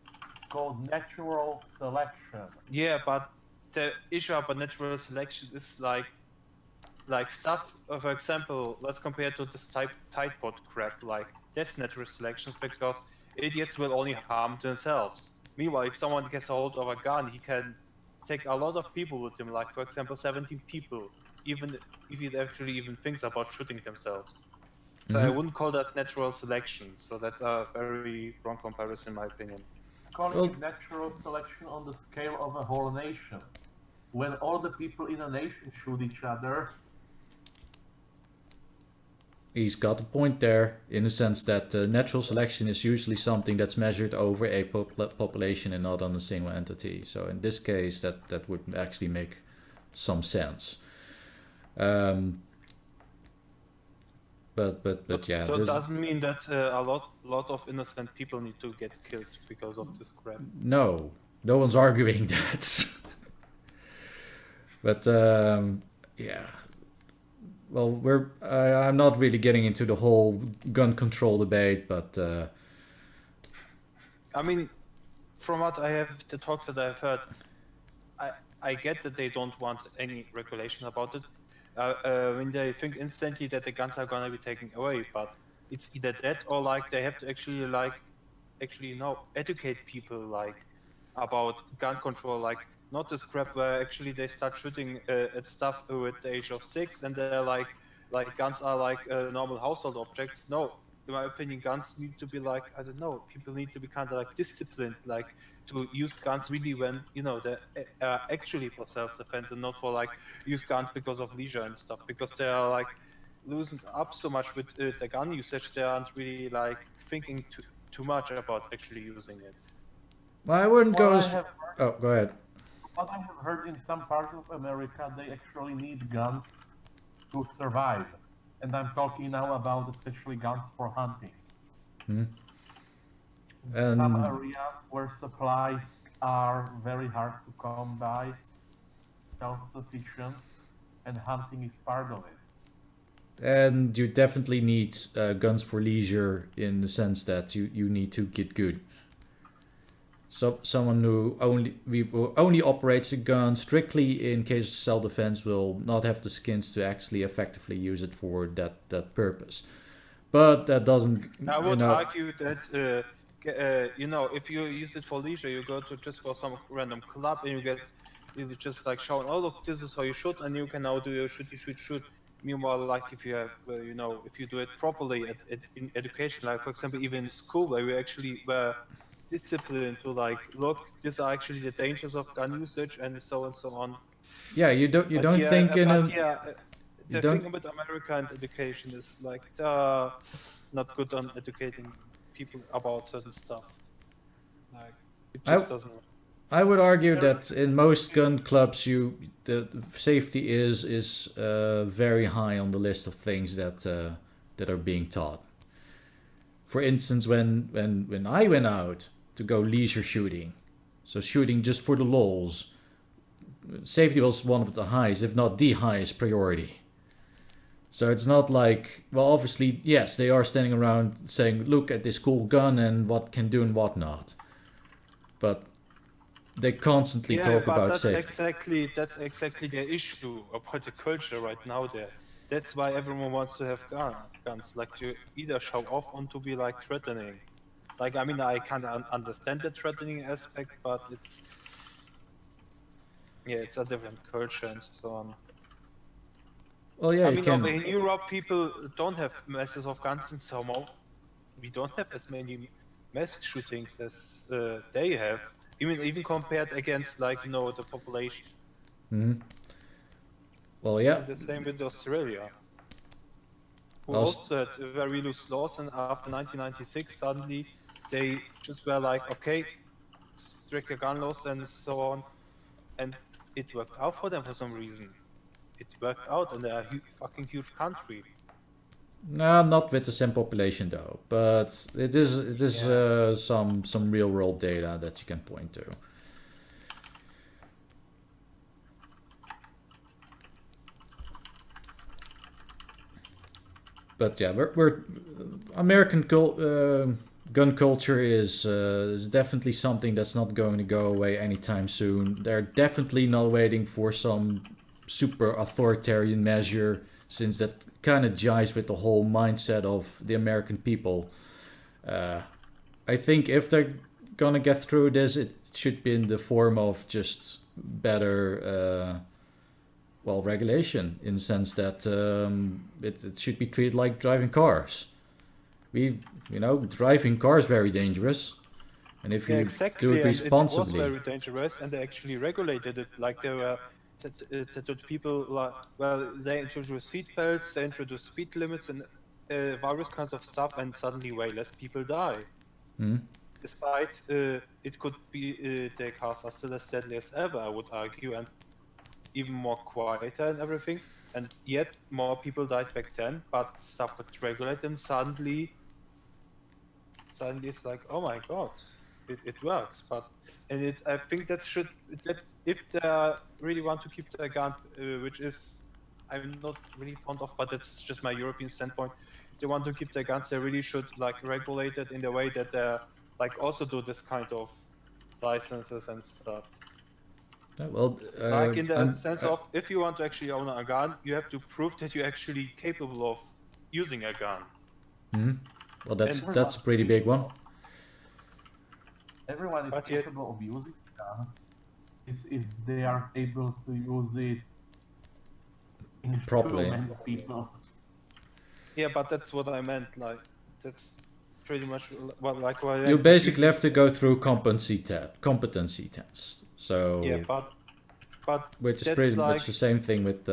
It's called natural selection. Yeah, but the issue about natural selection is like stuff. For example, let's compare to this Tidepod crap. Like that's natural selections because idiots will only harm themselves. Meanwhile, if someone gets a hold of a gun, he can take a lot of people with him. Like for example, 17 people, even if he actually even thinks about shooting themselves. So I wouldn't call that natural selection. So that's a very wrong comparison, in my opinion. Calling it natural selection on the scale of a whole nation. When all the people in a nation shoot each other. He's got a point there, in the sense that natural selection is usually something that's measured over a population and not on a single entity. So in this case, that would actually make some sense. But yeah. So it doesn't mean that a lot of innocent people need to get killed because of this crap. No one's arguing that. But yeah. Well, I'm not really getting into the whole gun control debate, but I mean, from what I have, the talks that I've heard, I get that they don't want any regulation about it. When they think instantly that the guns are gonna be taken away, but it's either that or like they have to actually educate people like about gun control, like not this crap where actually they start shooting at stuff at the age of 6 and they're like guns are like normal household objects. No, in my opinion, guns need to be like, I don't know, people need to be kind of like disciplined, like to use guns really when, you know, they're actually for self-defense and not for like use guns because of leisure and stuff, because they are like losing up so much with the gun usage, they aren't really like thinking too much about actually using it. Well, I wouldn't go as... Oh, go ahead. What I have heard in some parts of America, they actually need guns to survive. And I'm talking now about especially guns for hunting. Some areas where supplies are very hard to come by, self-sufficient, and hunting is part of it. And you definitely need guns for leisure in the sense that you need to get good. So someone who only operates a gun strictly in case of self-defense will not have the skins to actually effectively use it for that purpose. But that doesn't. I would argue that if you use it for leisure, you go to just for some random club and you just like shown, oh look, this is how you shoot, and you can now do your shoot. Meanwhile, like if you have, if you do it properly in education, like for example, even in school, where you actually were disciplined to like, look, these are actually the dangers of gun usage and so on. Yeah, you don't think in a. The thing about America and education is like not good on educating people about certain stuff. Like it just doesn't. I would argue that in most gun clubs, the safety is very high on the list of things that are being taught. For instance, when I went out to go leisure shooting, so shooting just for the lols, safety was one of the highest, if not the highest priority. So it's not like, well, obviously, yes, they are standing around saying, look at this cool gun and what can do and what not. But they constantly talk about safety. That's exactly the issue about the culture right now there. That's why everyone wants to have guns, like to either show off or to be like threatening. Like, I mean, I kind of understand the threatening aspect, but it's a different culture and so on. Well, yeah, over in Europe, people don't have masses of guns, and somehow we don't have as many mass shootings as they have, even compared against like the population. Mm-hmm. Well, yeah. The same with Australia, who also had very loose laws, and after 1996, suddenly they just were like, okay, stricter gun laws and so on, and it worked out for them for some reason. It worked out, and they're a fucking huge country. No, not with the same population though, but it is some real world data that you can point to. But yeah, we're American gun culture is definitely something that's not going to go away anytime soon. They're definitely not waiting for some super authoritarian measure, since that kind of jives with the whole mindset of the American people. I think if they're gonna get through this, it should be in the form of just better, regulation, in the sense that it should be treated like driving cars. Driving cars is very dangerous, and if you do it responsibly, it was very dangerous, and they actually regulated it. Like there were that people they introduced seat belts, they introduced speed limits, and various kinds of stuff, and suddenly way less people die. Despite it could be the cars are still as deadly as ever, I would argue, and even more quieter and everything. And yet more people died back then, but stuff got regulated, and suddenly it's like, oh my god, it works. I think that if they really want to keep their gun, which is I'm not really fond of, but that's just my European standpoint. If they want to keep their guns, they really should regulate it in the way that they also do this kind of licenses and stuff. In the sense of, if you want to actually own a gun, you have to prove that you're actually capable of using a gun. Well, that's a pretty big one. Everyone is capable of using a gun if they are able to use it in properly. Too many people. Yeah, but that's what I meant. That's pretty much what you basically have to go through competency tests. So yeah, but which is pretty much the same thing with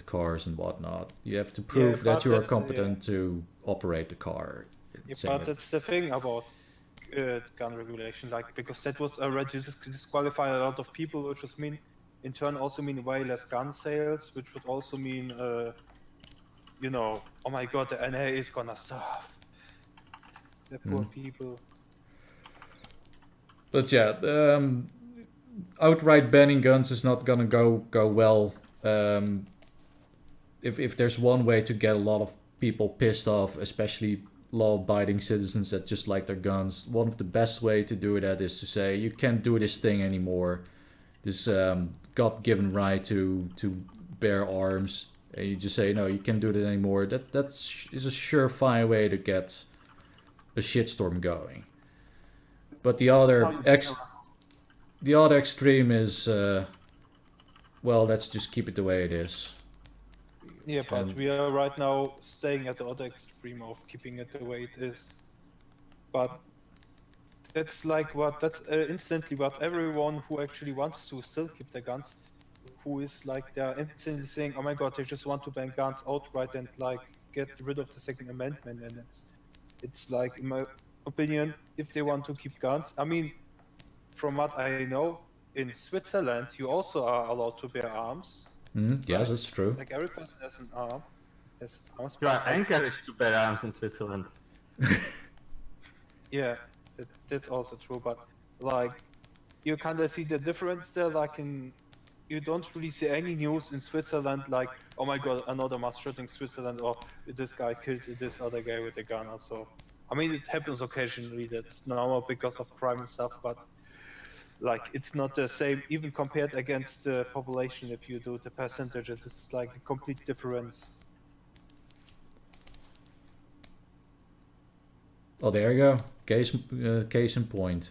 cars and whatnot. You have to prove that you are competent to operate the car. But that's the thing about gun regulation, because that was already disqualify a lot of people, which was in turn also mean way less gun sales, which would also mean oh my god, the NA is gonna starve. The poor people. But yeah, outright banning guns is not gonna go well. If there's one way to get a lot of people pissed off, especially law-abiding citizens that just like their guns, one of the best way to do that is to say you can't do this thing anymore. This God-given right to bear arms, and you just say no, you can't do that anymore. That is a surefire way to get a shitstorm going. But the other extreme is let's just keep it the way it is. Yeah, but we are right now staying at the other extreme of keeping it the way it is. But that's instantly what everyone who actually wants to still keep their guns, who is they're instantly saying, oh my god, they just want to ban guns outright and get rid of the Second Amendment. And it's in my opinion, if they want to keep guns, from what I know, in Switzerland you also are allowed to bear arms. Yes, that's true. Every person has an arm. Has arms. You are encouraged to bear arms in Switzerland. Yeah, that's also true. But you kind of see the difference there. You don't really see any news in Switzerland oh my god, another mass shooting in Switzerland, or this guy killed this other guy with a gun or so. It happens occasionally. That's normal because of crime and stuff, but it's not the same, even compared against the population. If you do the percentages, it's a complete difference. Well, there you go. Case in point.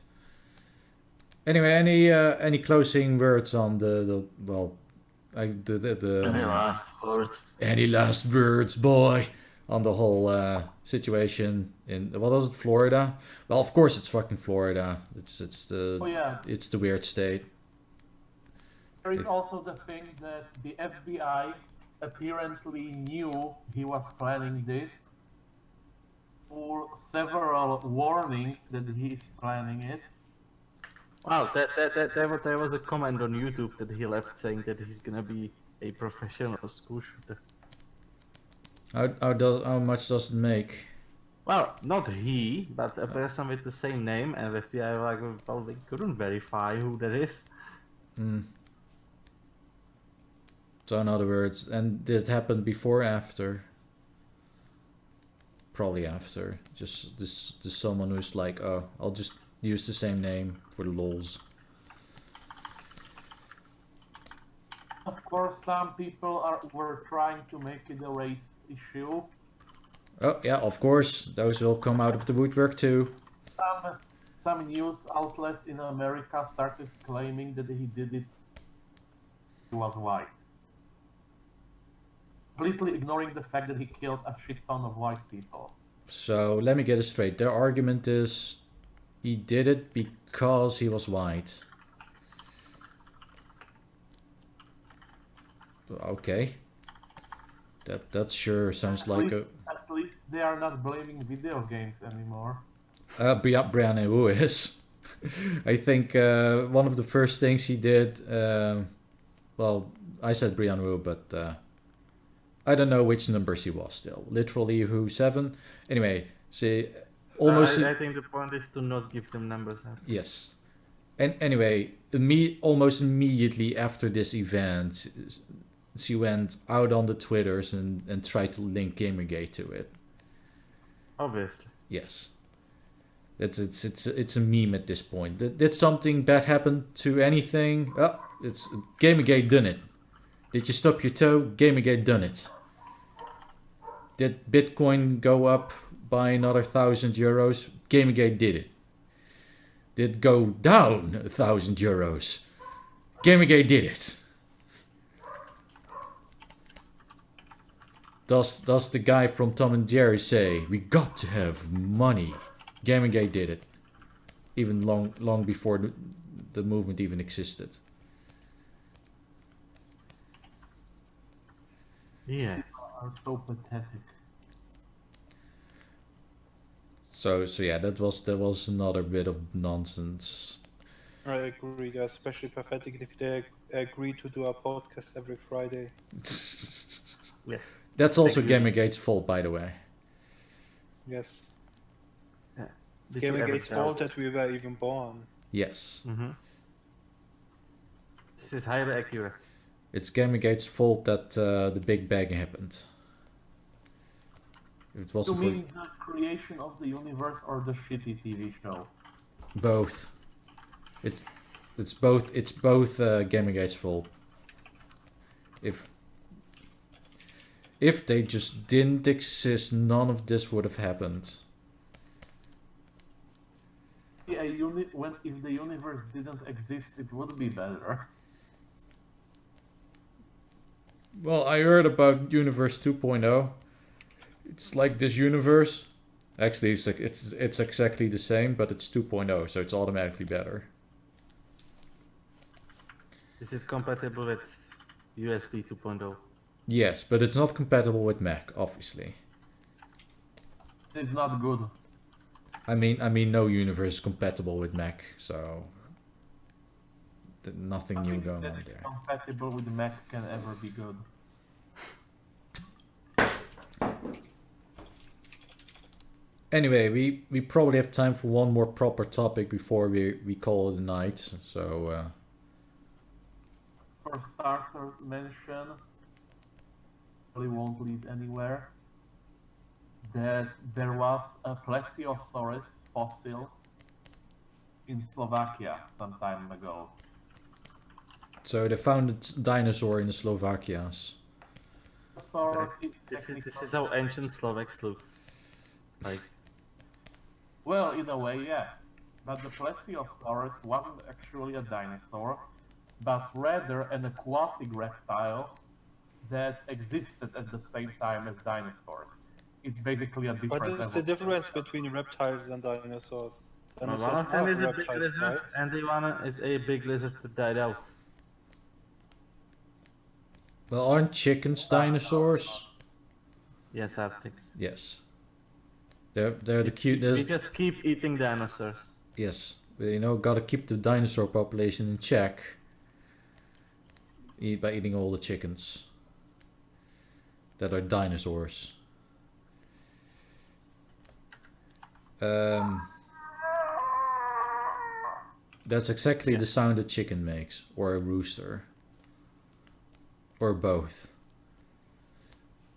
Anyway, any closing words on any last words? Any last words, boy, on the whole situation in what was it, Florida? Well, of course it's fucking Florida. It's the weird state. There is also the thing that the FBI apparently knew he was planning this for several warnings that he is planning it. Wow, there was a comment on YouTube that he left saying that he's gonna be a professional school shooter. How much does it make? Well, not he, but a person with the same name, and the FBI probably couldn't verify who that is. So in other words, and did it happen before or after? probably after. Just this someone who's like, oh, I'll just use the same name for the lols. Of course, some people were trying to make it a race issue. Oh yeah, of course, those will come out of the woodwork too. Some news outlets in America started claiming that he did it. He was white, completely ignoring the fact that he killed a shit ton of white people. So let me get it straight. Their argument is he did it because he was white. Okay. That sure sounds like a... At least they are not blaming video games anymore. Brian Wu is. I think one of the first things he did... well, I said Brian Wu, but... I don't know which numbers he was still. Literally who 7? Anyway, see... Almost... I think the point is to not give them numbers. Yes. And anyway, almost immediately after this event... She went out on the Twitters and tried to link Gamergate to it. Obviously. Yes. It's a meme at this point. Did something bad happen to anything? Oh, it's Gamergate done it. Did you stub your toe? Gamergate done it. Did Bitcoin go up by another 1,000 euros? Gamergate did it. Did it go down 1,000 euros? Gamergate did it. Does the guy from Tom and Jerry say, we got to have money? Gamergate did it. Even long before the movement even existed. Yes. Are so pathetic. So yeah, that was another bit of nonsense. I agree. They're especially pathetic if they agree to do a podcast every Friday. Yes. That's also Gamergate's fault, by the way. Yes. Yeah. Gamergate's fault that we were even born. Yes. Mm-hmm. This is highly accurate. It's Gamergate's fault that the Big Bang happened. If it wasn't You mean the creation of the universe or the shitty TV show? both. It's both Gamergate's fault. If they just didn't exist, none of this would have happened. Yeah, if the universe didn't exist, it would be better. Well, I heard about Universe 2.0. It's like this universe. Actually, it's exactly the same, but it's 2.0, so it's automatically better. Is it compatible with USB 2.0? Yes, but it's not compatible with Mac, obviously. It's not good. I mean, no universe is compatible with Mac, so nothing new going on there. Compatible with Mac can ever be good. Anyway, we probably have time for one more proper topic before we call it a night. So For starters, mention really won't lead anywhere. That there was a plesiosaurus fossil in Slovakia some time ago. So they found a dinosaur in the Slovakias. This is how ancient Slovaks look. Like. Well, in a way, yes. But the plesiosaurus wasn't actually a dinosaur, but rather an aquatic reptile that existed at the same time as dinosaurs. It's basically a different What is the difference between reptiles and dinosaurs? One of them is a big lizard, right? And the one is a big lizard that died out. Well, aren't chickens dinosaurs? Yes, Artrix. Yes. They're the cute. We just keep eating dinosaurs. Yes, you know, gotta keep the dinosaur population in check. By eating all the chickens that are dinosaurs. That's exactly the sound a chicken makes, or a rooster, or both.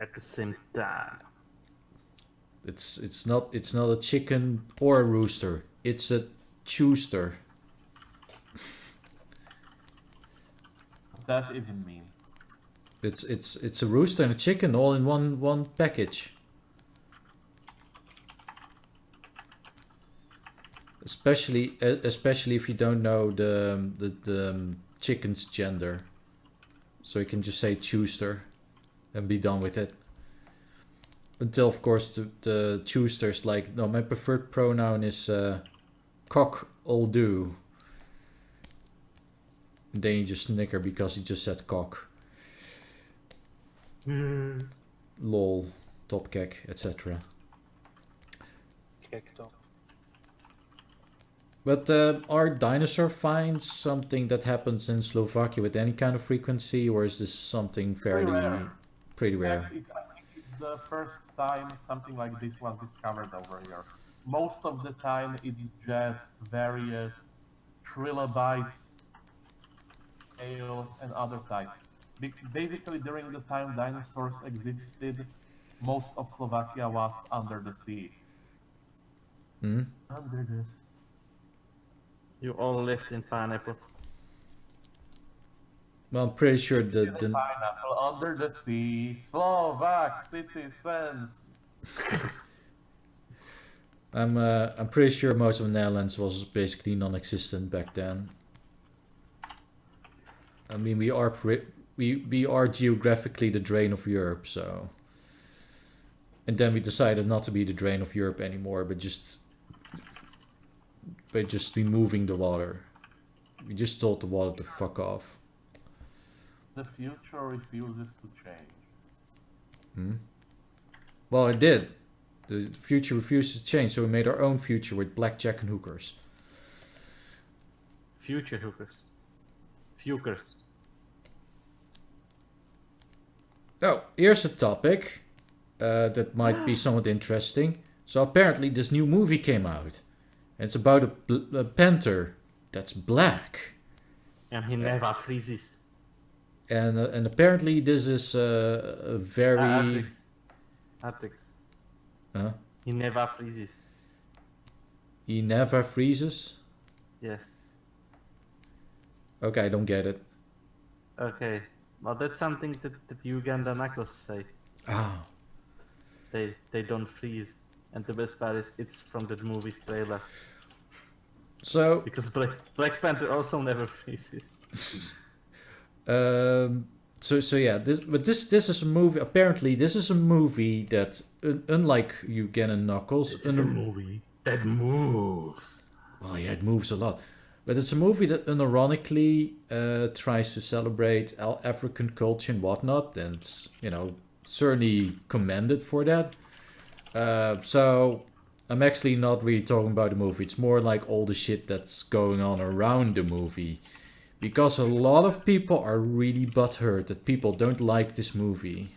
At the same time. It's not a chicken or a rooster. It's a chooster. What does that even mean? It's a rooster and a chicken all in one package. Especially if you don't know the chicken's gender. So you can just say chooster and be done with it. Until of course the chooster's like, no, my preferred pronoun is cock-all-do. And then you just snicker because he just said cock. Lol, top kek, etc. Kicked off. But are dinosaur finds something that happens in Slovakia with any kind of frequency, or is this something fairly pretty rare? I think it's the first time something like this was discovered over here. Most of the time it's just various trilobites, scales, and other types. Basically, during the time dinosaurs existed, most of Slovakia was under the sea. Under the sea. You all lived in pineapples. Well, I'm pretty sure the Pineapple under the sea, Slovak citizens. I'm pretty sure most of the Netherlands was basically non-existent back then. I mean, we are geographically the drain of Europe, so. And then we decided not to be the drain of Europe anymore, but just removing the water. We just told the water to fuck off. The future refuses to change. Well, it did. The future refused to change, so we made our own future with blackjack and hookers. Future hookers. Fukers. Oh, here's a topic that might be somewhat interesting. So apparently this new movie came out. And it's about a panther that's black. And he never freezes. And apparently this is a very... Artrix. Huh? He never freezes. He never freezes? Yes. Okay, I don't get it. Okay. Well, that's something that Uganda knuckles say. Ah. They don't freeze. And the best part is it's from the movie's trailer. So... Because Black Panther also never freezes. So yeah, this is a movie. Apparently, this is a movie that, unlike Uganda Knuckles, This is a movie that moves. Well, yeah, it moves a lot, but it's a movie that unironically tries to celebrate African culture and whatnot, and it's, certainly commended for that. So I'm actually not really talking about the movie. It's more like all the shit that's going on around the movie. Because a lot of people are really butthurt that people don't like this movie.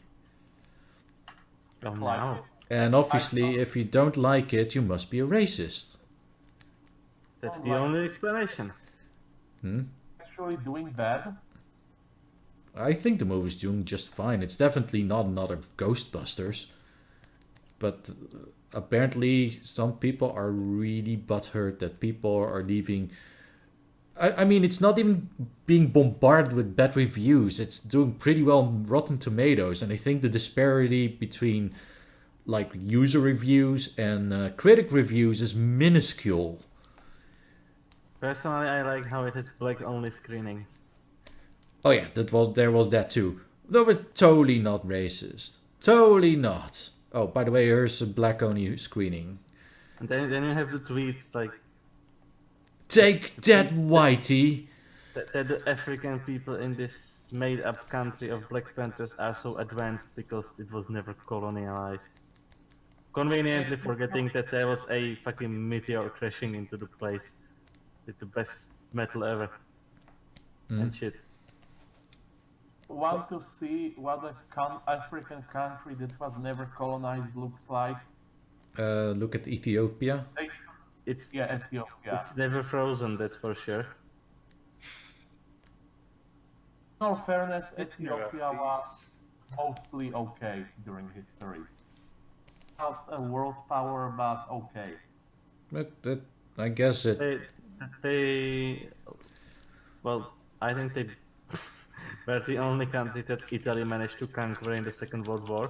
Oh, wow. And obviously, if you don't like it, you must be a racist. That's the only explanation. Actually doing bad? I think the movie's doing just fine. It's definitely not another Ghostbusters. But apparently, some people are really butthurt that people are leaving... I mean, it's not even being bombarded with bad reviews. It's doing pretty well on Rotten Tomatoes. And I think the disparity between like user reviews and critic reviews is minuscule. Personally, I like how it has black-only screenings. Oh yeah, there was that too. They were totally not racist. Totally not. Oh, by the way, here's a black-only screening. And then you have the tweets like... Take that, Whitey! That the African people in this made-up country of Black Panthers are so advanced because it was never colonialized. Conveniently forgetting that there was a fucking meteor crashing into the place with the best metal ever. And shit. Want to see what a African country that was never colonized looks like? Look at Ethiopia. Ethiopia. It's never frozen, that's for sure. In all fairness, Ethiopia was mostly okay during history. not a world power, but okay. But I guess it. Well, I think they were the only country that Italy managed to conquer in the Second World War.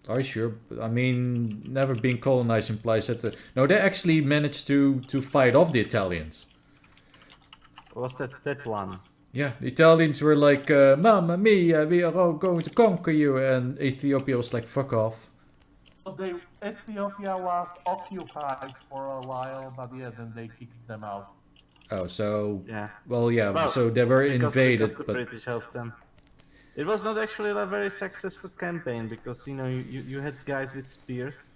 Oh, sure. But, I mean, never being colonized implies that... No, they actually managed to fight off the Italians. Was that one? Yeah, the Italians were like, Mamma mia, we are all going to conquer you. And Ethiopia was like, fuck off. But Ethiopia was occupied for a while, but yeah, then they kicked them out. Oh, so... Yeah. Well, yeah, so they were invaded, because the but... British helped them. It was not actually a very successful campaign, because, you know, you had guys with spears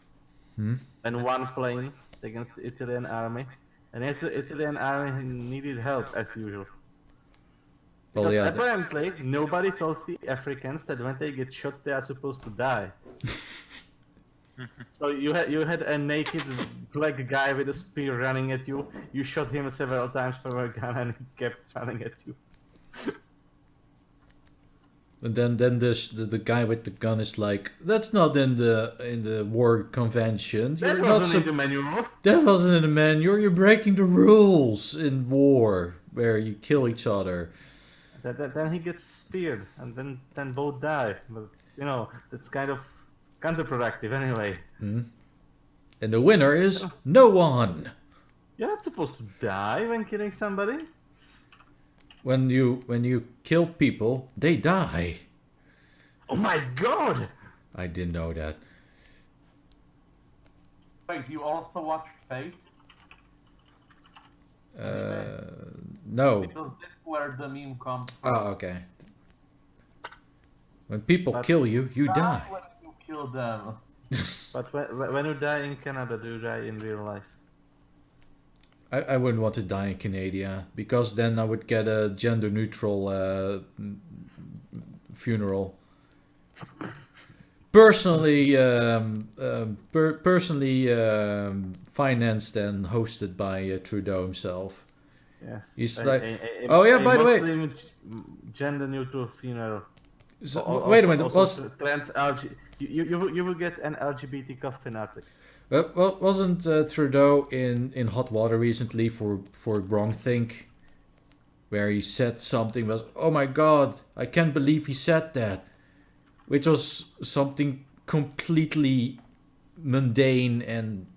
and one plane against the Italian army. And the Italian army needed help, as usual. Well, Because yeah, apparently, nobody told the Africans that when they get shot, they are supposed to die. So you had a naked black guy with a spear running at you. You shot him several times from a gun, and he kept running at you. And then the guy with the gun is like, that's not in the war convention. That You're wasn't not in the manual. That wasn't in the manual. You're breaking the rules in war where you kill each other. Then he gets speared, and then both die. But you know, that's kind of counterproductive anyway. And the winner is no one. You're not supposed to die when killing somebody. When you kill people, they die. Oh my god! I didn't know that. Wait, you also watch Fate? No. Because that's where the meme comes from. Oh, okay. When people kill you, you Not die. when you kill them. But when you die in Canada, do you die in real life? I wouldn't want to die in Canada, because then I would get a gender neutral funeral. Personally, financed and hosted by Trudeau himself. Yes. He's like, oh yeah, by the way, gender neutral funeral. So, wait a minute, you will get an LGBT coffin Artrix. Well, wasn't Trudeau in hot water recently for wrongthink, where he said something was, oh my god, I can't believe he said that, which was something completely mundane and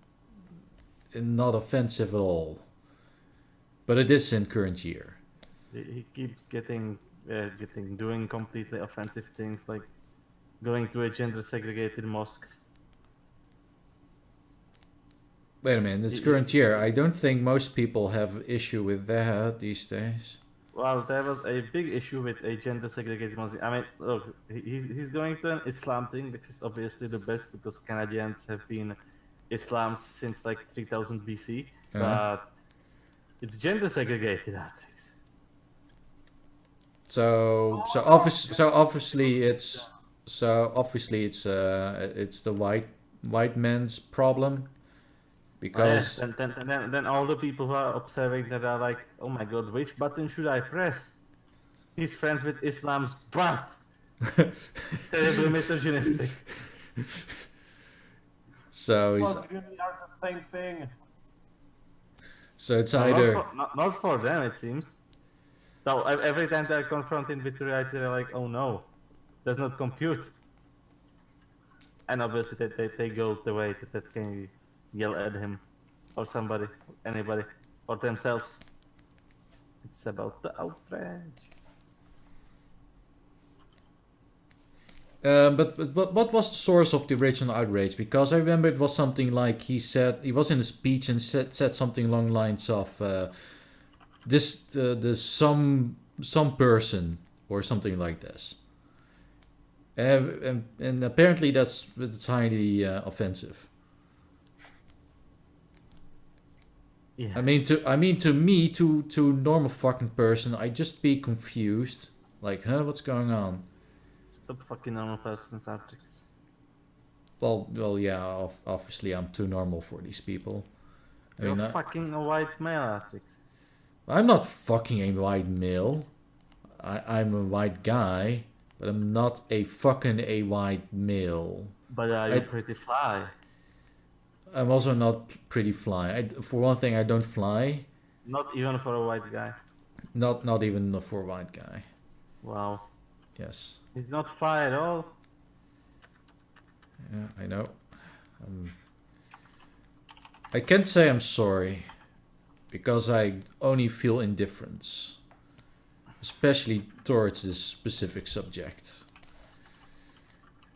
not offensive at all. But it is in current year. He keeps doing completely offensive things, like going to a gender segregated mosque. Wait a minute, it's current year. I don't think most people have issue with that these days. Well, there was a big issue with a gender segregated mosque. I mean, look, he's going to an Islam thing, which is obviously the best because Canadians have been Islam since like 3000 BC, but it's gender segregated, Artrix. So obviously it's the white man's problem. Because then all the people who are observing that are like, oh my god, which button should I press? He's friends with Islam's butt. It's terribly misogynistic. So he's really are the same thing. So it's either not for them, it seems. So every time they're confronted with reality, they're like, oh no, does not compute. And obviously they go the way that can yell at him, or somebody, anybody, or themselves. It's about the outrage. But what was the source of the original outrage? Because I remember it was something like he was in a speech and said something along the lines of some person or something like this. And apparently that's highly offensive. Yeah. I mean to me, to normal fucking person, I'd just be confused. Like, what's going on? Stop fucking normal person's Artrix. Well, yeah, obviously I'm too normal for these people. You're fucking a white male, Artrix. I'm not fucking a white male. I'm a white guy, but I'm not a fucking white male. But you're pretty fly. I'm also not pretty fly. For one thing, I don't fly. Not even for a white guy. Not even for a white guy. Wow. Yes. He's not fly at all. Yeah, I know. I can't say I'm sorry, because I only feel indifference, especially towards this specific subject.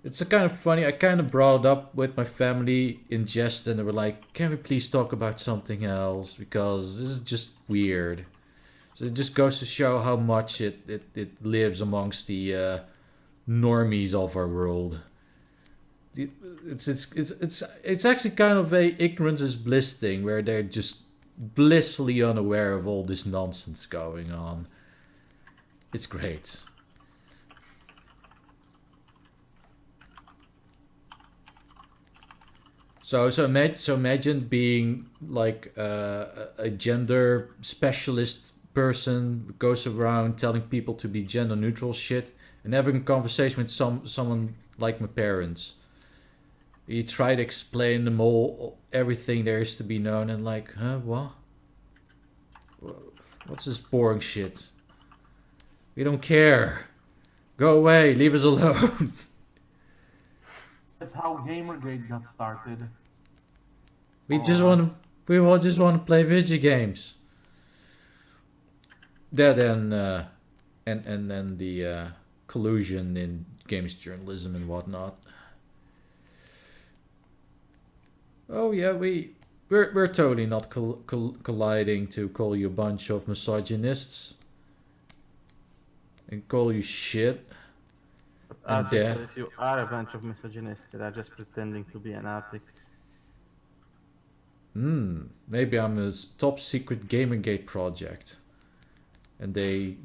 It's kind of funny. I kind of brought it up with my family in jest, and they were like, "Can we please talk about something else? Because this is just weird." So it just goes to show how much it lives amongst the normies of our world. It's actually kind of a ignorance is bliss thing, where they're just blissfully unaware of all this nonsense going on. It's great. So imagine being like a gender specialist person who goes around telling people to be gender neutral shit, and having a conversation with someone like my parents. You try to explain them all everything there is to be known, and like, huh, what? What's this boring shit? We don't care. Go away, leave us alone. That's how Gamergate got started. We all just want to play video games. That and then the collusion in games journalism and whatnot. Oh yeah, we're totally not colliding to call you a bunch of misogynists and call you shit. But if you are a bunch of misogynists that are just pretending to be an Artrix. Maybe I'm a top secret Gamergate project, and they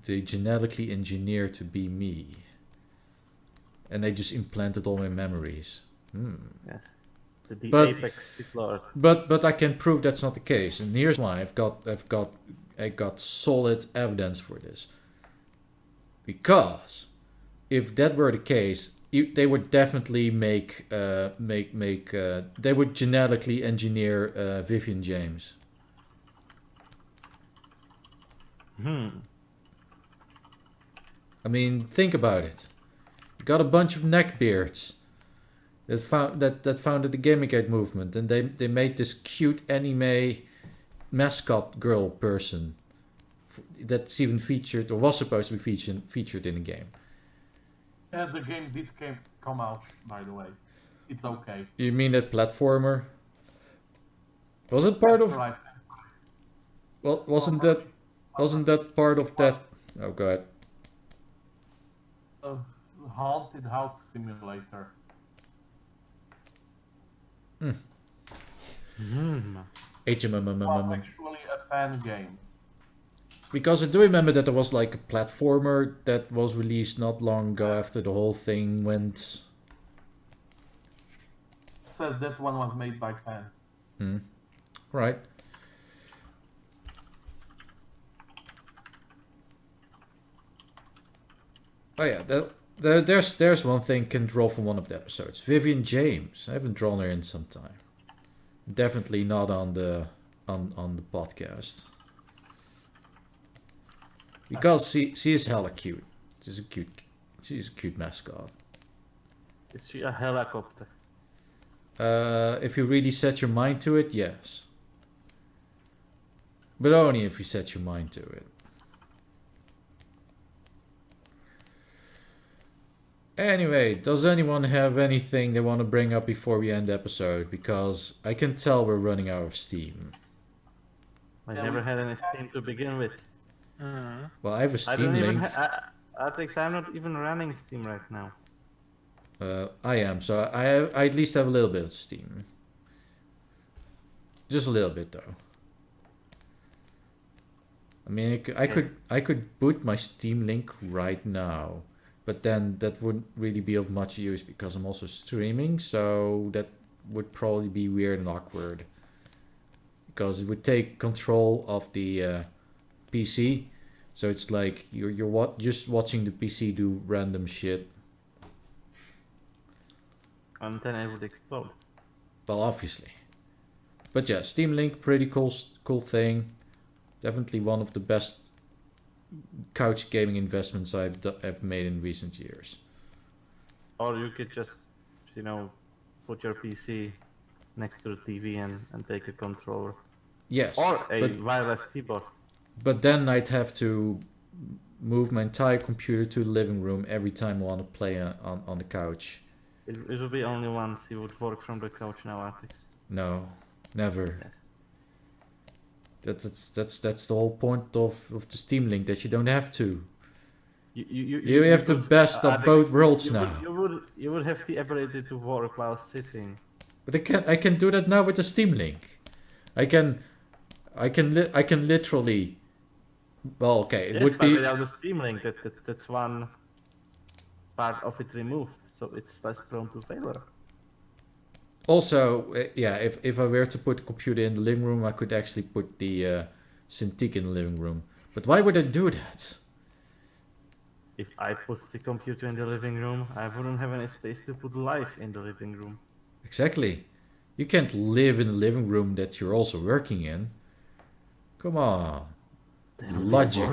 genetically engineered to be me, and they just implanted all my memories. Yes. The apex lord. But I can prove that's not the case, and here's why. I got solid evidence for this. Because if that were the case, they would definitely they would genetically engineer Vivian James. I mean, think about it. You got a bunch of neckbeards that founded the Gamergate movement, and they made this cute anime mascot girl person that's even featured, or was supposed to be featured in the game. Yeah, the game did come out, by the way. It's okay. You mean that platformer? Was it part of? Right. Well, wasn't that part of that? Oh god. Haunted House Simulator. HMM. Actually a fan game. Because I do remember that there was like a platformer that was released not long ago after the whole thing went. Said that one was made by fans. Right. Oh yeah, there's one thing can draw from one of the episodes. Vivian James. I haven't drawn her in some time. Definitely not on the podcast. Because she is hella cute. She's a cute mascot. Is she a helicopter? If you really set your mind to it, yes. But only if you set your mind to it. Anyway, does anyone have anything they want to bring up before we end the episode? Because I can tell we're running out of steam. I never had any Steam to begin with. Well, I have a Steam link. Artrix, I'm not even running Steam right now. I am, so I at least have a little bit of Steam. Just a little bit, though. I mean, I could boot my Steam link right now, but then that wouldn't really be of much use because I'm also streaming, so that would probably be weird and awkward. Because it would take control of the PC, so it's like you're just watching the PC do random shit. And then it would explode. Well, obviously. But yeah, Steam Link, pretty cool thing. Definitely one of the best couch gaming investments I've made in recent years. Or you could just, put your PC next to the TV and take a controller. Yes. Or a wireless keyboard. But then I'd have to move my entire computer to the living room every time I want to play on the couch. It will be only once you would work from the couch now, Artrix. No, never. Yes. That's the whole point of the Steam Link, that you don't have to. You have the best of both worlds now. You would have the ability to work while sitting. But I can do that now with the Steam Link. I can literally. Well, okay, it would but be. without the Steam Link, that's one part of it removed, so it's less prone to failure. Also, if I were to put the computer in the living room, I could actually put the Cintiq in the living room. But why would I do that? If I put the computer in the living room, I wouldn't have any space to put life in the living room. Exactly. You can't live in the living room that you're also working in. Come on. Logic.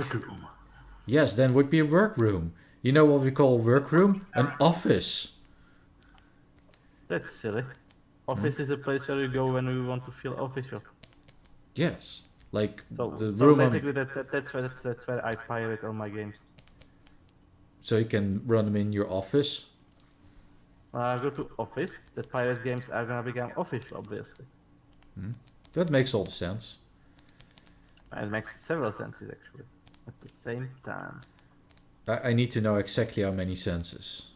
Yes, then would be a workroom. You know what we call a workroom? An office. That's silly. Office is a place where you go when you want to feel official. Yes, like So the room. basically, that's where I pirate all my games. So you can run them in your office. Go to office. The pirate games are gonna become official, obviously. That makes all the sense. And it makes several senses actually at the same time. I need to know exactly how many senses.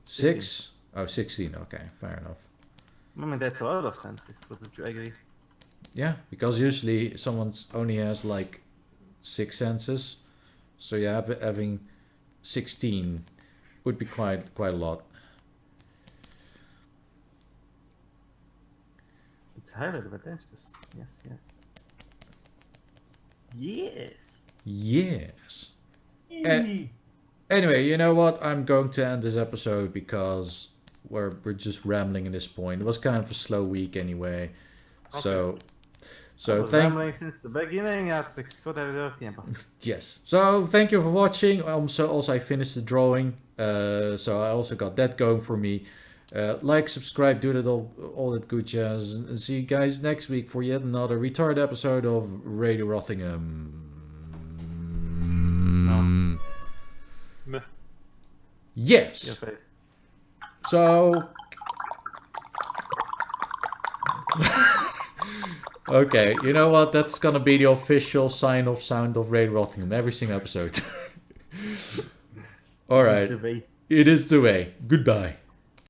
6? Oh, 16. Okay, fair enough. I mean, that's a lot of senses. Wouldn't you agree? Yeah, because usually someone only has like 6 senses. So yeah, having 16 would be quite a lot. It's highly advantageous. Yes. Yes. Yes. Anyway, you know what? I'm going to end this episode because we're just rambling at this point. It was kind of a slow week anyway. Okay. So rambling since the beginning, Artrix. What are you talking about? Yes. So thank you for watching. Also I finished the drawing. So I also got that going for me. Like, subscribe, do that all that good jazz. And see you guys next week for yet another retarded episode of Radio Rothingham. Meh. Yes. Your face. So. Okay, you know what? That's gonna be the official sign-off sound of Radio Rothingham every single episode. Alright. It is the way. Goodbye.